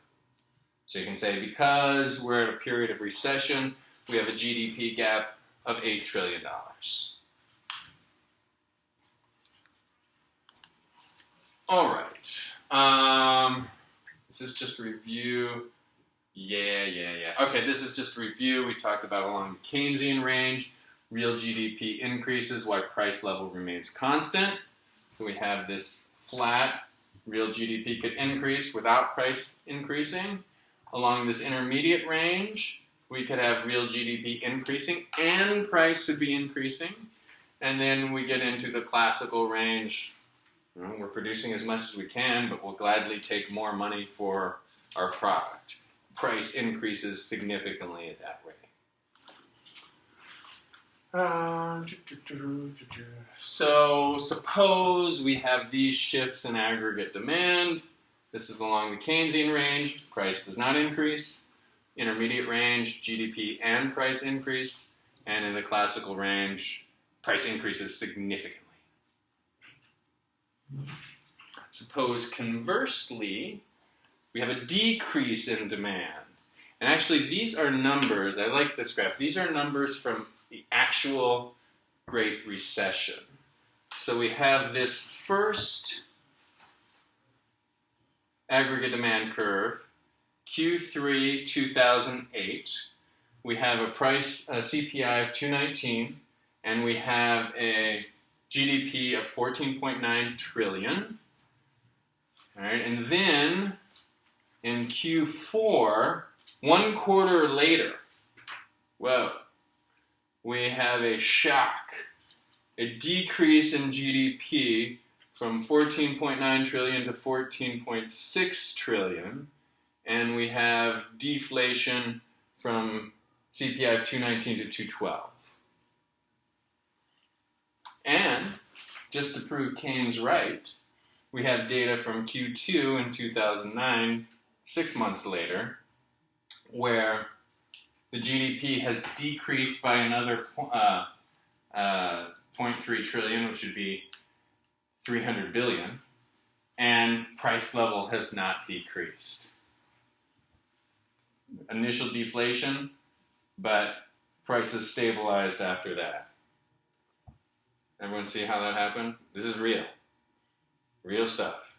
So you can say because we're at a period of recession, we have a GDP gap of $8 trillion. All right. Is this just a review? Yeah. Okay, this is just a review. We talked about along the Keynesian range, real GDP increases while price level remains constant. So we have this flat, real GDP could increase without price increasing. Along this intermediate range, we could have real GDP increasing and price would be increasing. And then we get into the classical range. We're producing as much as we can, but we'll gladly take more money for our product. Price increases significantly at that rate. So suppose we have these shifts in aggregate demand. This is along the Keynesian range. Price does not increase. Intermediate range, GDP and price increase. And in the classical range, price increases significantly. Suppose conversely, we have a decrease in demand. And actually, these are numbers. I like this graph. These are numbers from the actual Great Recession. So we have this first aggregate demand curve, Q3 2008. We have a CPI of 219, and we have a GDP of 14.9 trillion. All right, and then in Q4, 1 quarter later, we have a shock, a decrease in GDP from 14.9 trillion to 14.6 trillion, and we have deflation from CPI of 219 to 212. And, just to prove Keynes right, we have data from Q2 in 2009, 6 months later, where the GDP has decreased by another 0.3 trillion, which would be 300 billion, and price level has not decreased. Initial deflation, but prices stabilized after that. Everyone see how that happened? This is real. Real stuff.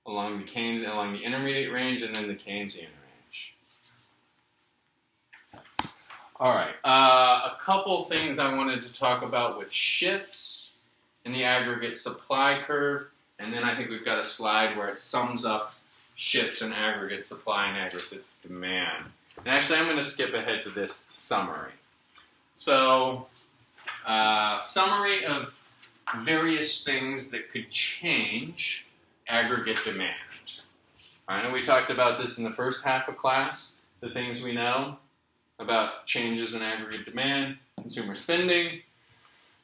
Along the intermediate range and then the Keynesian range. All right. A couple things I wanted to talk about with shifts in the aggregate supply curve, and then I think we've got a slide where it sums up shifts in aggregate supply and aggregate demand. And actually, I'm going to skip ahead to this summary. So, summary of various things that could change aggregate demand. All right, and we talked about this in the first half of class, the things we know about changes in aggregate demand, consumer spending,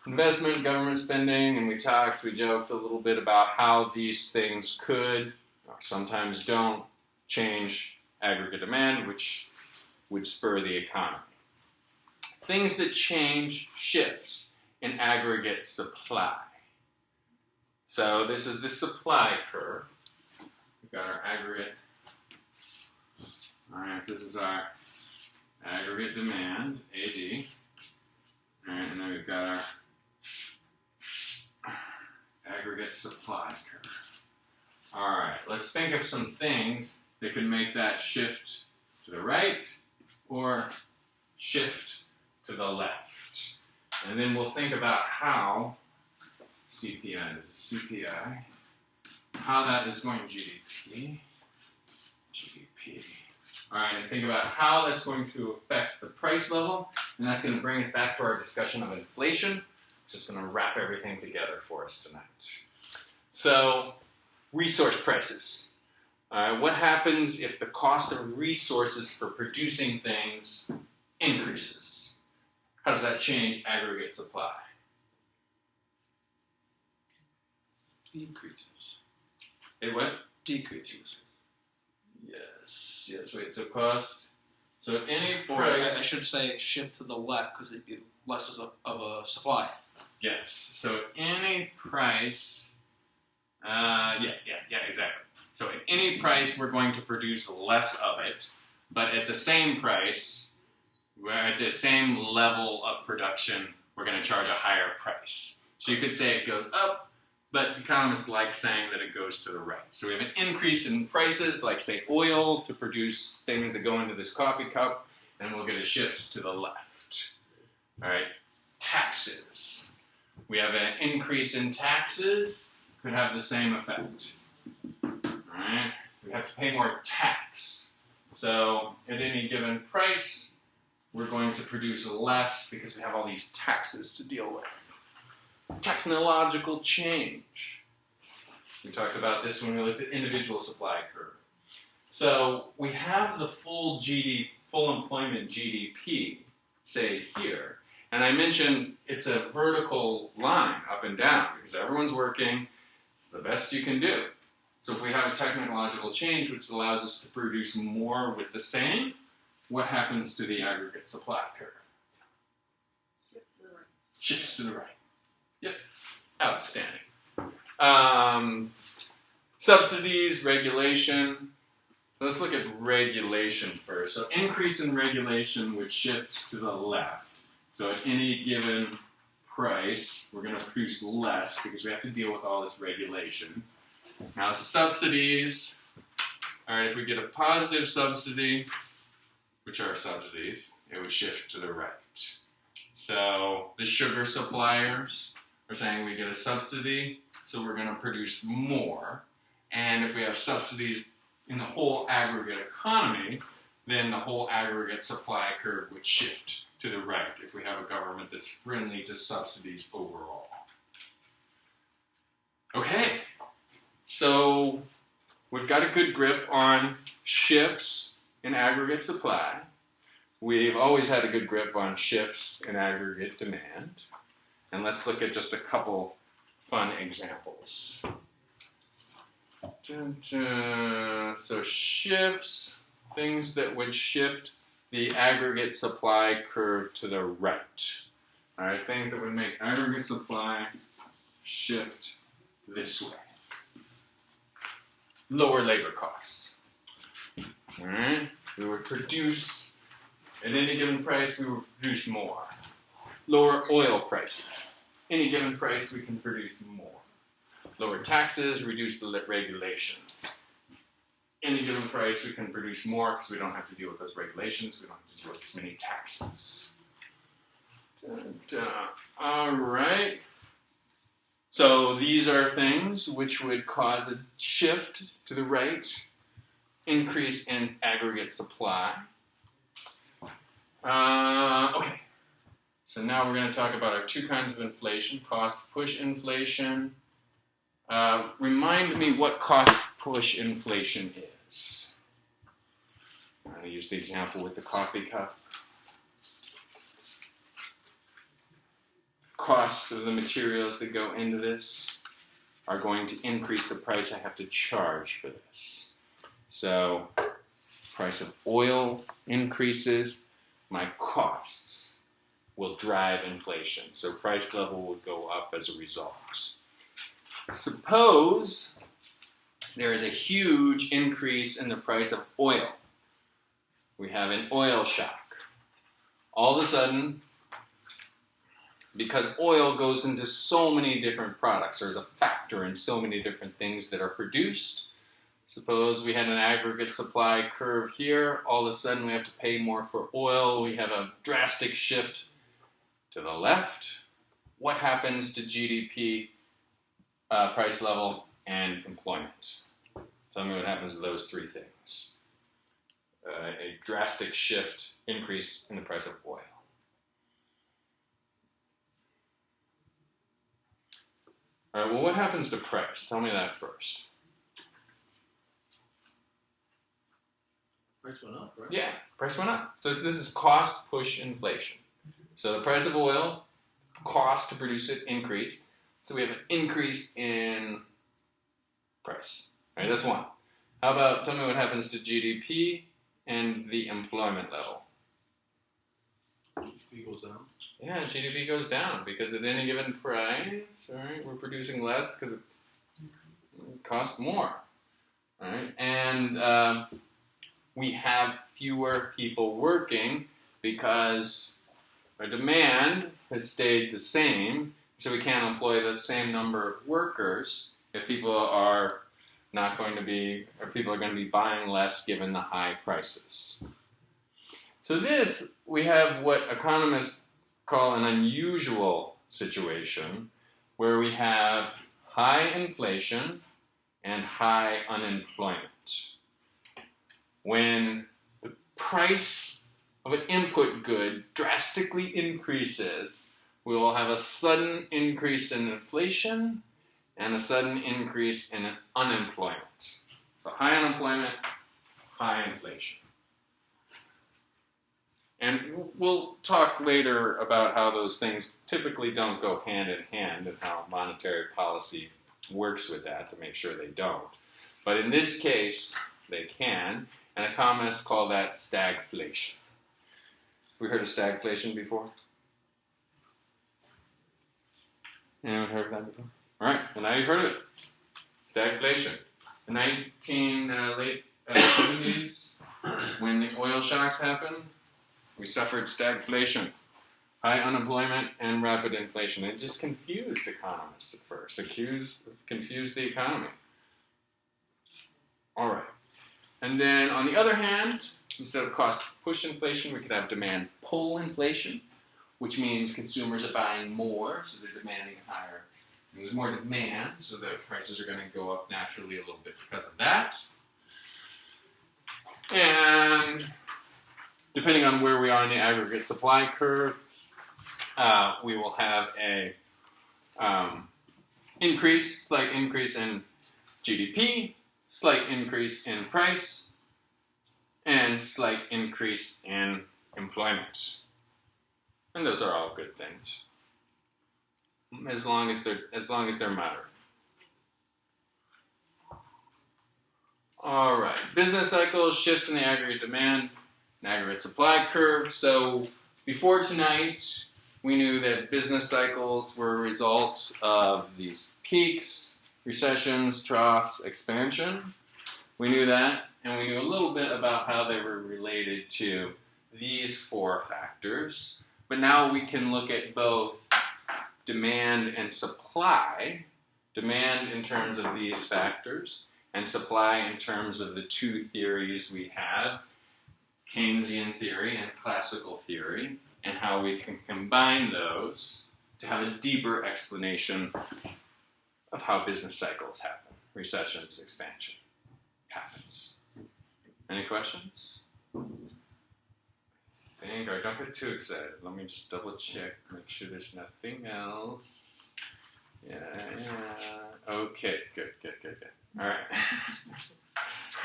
investment, government spending, and we joked a little bit about how these things could, or sometimes don't, change aggregate demand, which would spur the economy. Things that change shifts in aggregate supply. So this is the supply curve. We've got our aggregate. All right, this is our aggregate demand, AD. All right, and then we've got our aggregate supply curve. All right, let's think of some things that could make that shift to the right or shift to the left. And then we'll think about how CPI is a CPI, how that is going GDP. All right, and think about how that's going to affect the price level, and that's going to bring us back to our discussion of inflation. Just going to wrap everything together for us tonight. So, resource prices. What happens if the cost of resources for producing things increases? How does that change aggregate supply? Decreases. It what? Decreases. Yes, wait, so cost. So any Or I price. should say shift to the left because it'd be less of a supply. Yes, so any price. Exactly. So at any price, we're going to produce less of it, but at the same price, we're at the same level of production, we're going to charge a higher price. So you could say it goes up, but economists like saying that it goes to the right. So we have an increase in prices, like say oil, to produce things that go into this coffee cup, and we'll get a shift to the left. All right, taxes. We have an increase in taxes, could have the same effect. All right, we have to pay more tax. So at any given price, we're going to produce less because we have all these taxes to deal with. Technological change. We talked about this when we looked at individual supply curve. So we have the full employment GDP, say here, and I mentioned it's a vertical line up and down because everyone's working. It's the best you can do. So if we have a technological change which allows us to produce more with the same, what happens to the aggregate supply curve? Shift to the right. Shifts to the right. Yep. Outstanding. Subsidies, regulation. Let's look at regulation first. So increase in regulation would shift to the left. So at any given price, we're going to produce less because we have to deal with all this regulation. Now subsidies. All right, if we get a positive subsidy, which are subsidies, it would shift to the right. So the sugar suppliers are saying we get a subsidy, so we're going to produce more. And if we have subsidies in the whole aggregate economy, then the whole aggregate supply curve would shift to the right if we have a government that's friendly to subsidies overall. Okay, so we've got a good grip on shifts in aggregate supply. We've always had a good grip on shifts in aggregate demand. And let's look at just a couple fun examples. So shifts, things that would shift the aggregate supply curve to the right. All right, things that would make aggregate supply shift this way. Lower labor costs. All right, we would produce, at any given price, we would produce more. Lower oil prices. Any given price, we can produce more. Lower taxes, reduce the regulations. any given price, we can produce more because we don't have to deal with those regulations. We don't have to deal with as many taxes. All right. So these are things which would cause a shift to the right, increase in aggregate supply. Okay. So now we're going to talk about our two kinds of inflation: cost push inflation. Remind me what cost push inflation is. I'm going to use the example with the coffee cup. Costs of the materials that go into this are going to increase the price I have to charge for this. So, price of oil increases, my costs will drive inflation. So price level will go up as a result. Suppose there is a huge increase in the price of oil. We have an oil shock. All of a sudden, because oil goes into so many different products, there's a factor in so many different things that are produced. Suppose we had an aggregate supply curve here. All of a sudden we have to pay more for oil. We have a drastic shift to the left. What happens to GDP, price level, and employment? Tell me what happens to those three things. A drastic shift, increase in the price of oil. All right, well, what happens to price? Tell me that first. Price went up, right? Yeah, price went up. So this is cost push inflation. So the price of oil, cost to produce it increased. So we have an increase in price. All right, that's one. How about, tell me what happens to GDP and the employment level. GDP goes down. Yeah, GDP goes down because at any given price, all right, we're producing less because it costs more. All right, and we have fewer people working because our demand has stayed the same, so we can't employ the same number of workers if people are not going to be, or people are going to be buying less given the high prices. So this, we have what economists call an unusual situation where we have high inflation and high unemployment. When the price of an input good drastically increases, we will have a sudden increase in inflation and a sudden increase in unemployment. So high unemployment, high inflation. And we'll talk later about how those things typically don't go hand in hand and how monetary policy works with that to make sure they don't. But in this case, they can, and economists call that stagflation. We heard of stagflation before? Anyone heard of that before? All right, well now you've heard of it. Stagflation. The late 70s, when the oil shocks happened, we suffered stagflation, high unemployment, and rapid inflation. It just confused economists at first. Confused the economy. All right. And then on the other hand, instead of cost push inflation, we could have demand pull inflation, which means consumers are buying more, so they're demanding higher. And there's more demand, so the prices are going to go up naturally a little bit because of that. And depending on where we are in the aggregate supply curve, we will have a slight increase in GDP, slight increase in price, and slight increase in employment. And those are all good things, as long as they're moderate. All right, business cycles, shifts in the aggregate demand, and aggregate supply curve. So before tonight, we knew that business cycles were a result of these peaks, recessions, troughs, expansion. We knew that, and we knew a little bit about how they were related to these four factors. But now we can look at both demand and supply, demand in terms of these factors, and supply in terms of the two theories we have, Keynesian theory and classical theory, and how we can combine those to have a deeper explanation of how business cycles happen, recessions, expansion happens. Any questions? Don't get too excited. Let me just double check, make sure there's nothing else. Yeah. Okay, good. All right.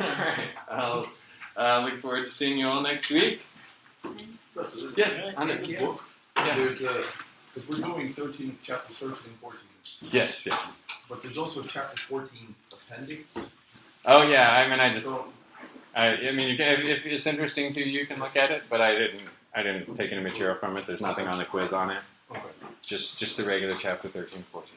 All right. I'll look forward to seeing you all next week. Yes, on it. This book, there's because we're doing chapters 13 and 14. Yes. But there's also chapter 14 appendix. Oh yeah. I mean, So, I mean, you can, if it's interesting to you, you can look at it. But I didn't take any material from it. There's nothing on the quiz on it. okay. Just the regular chapter 13, 14.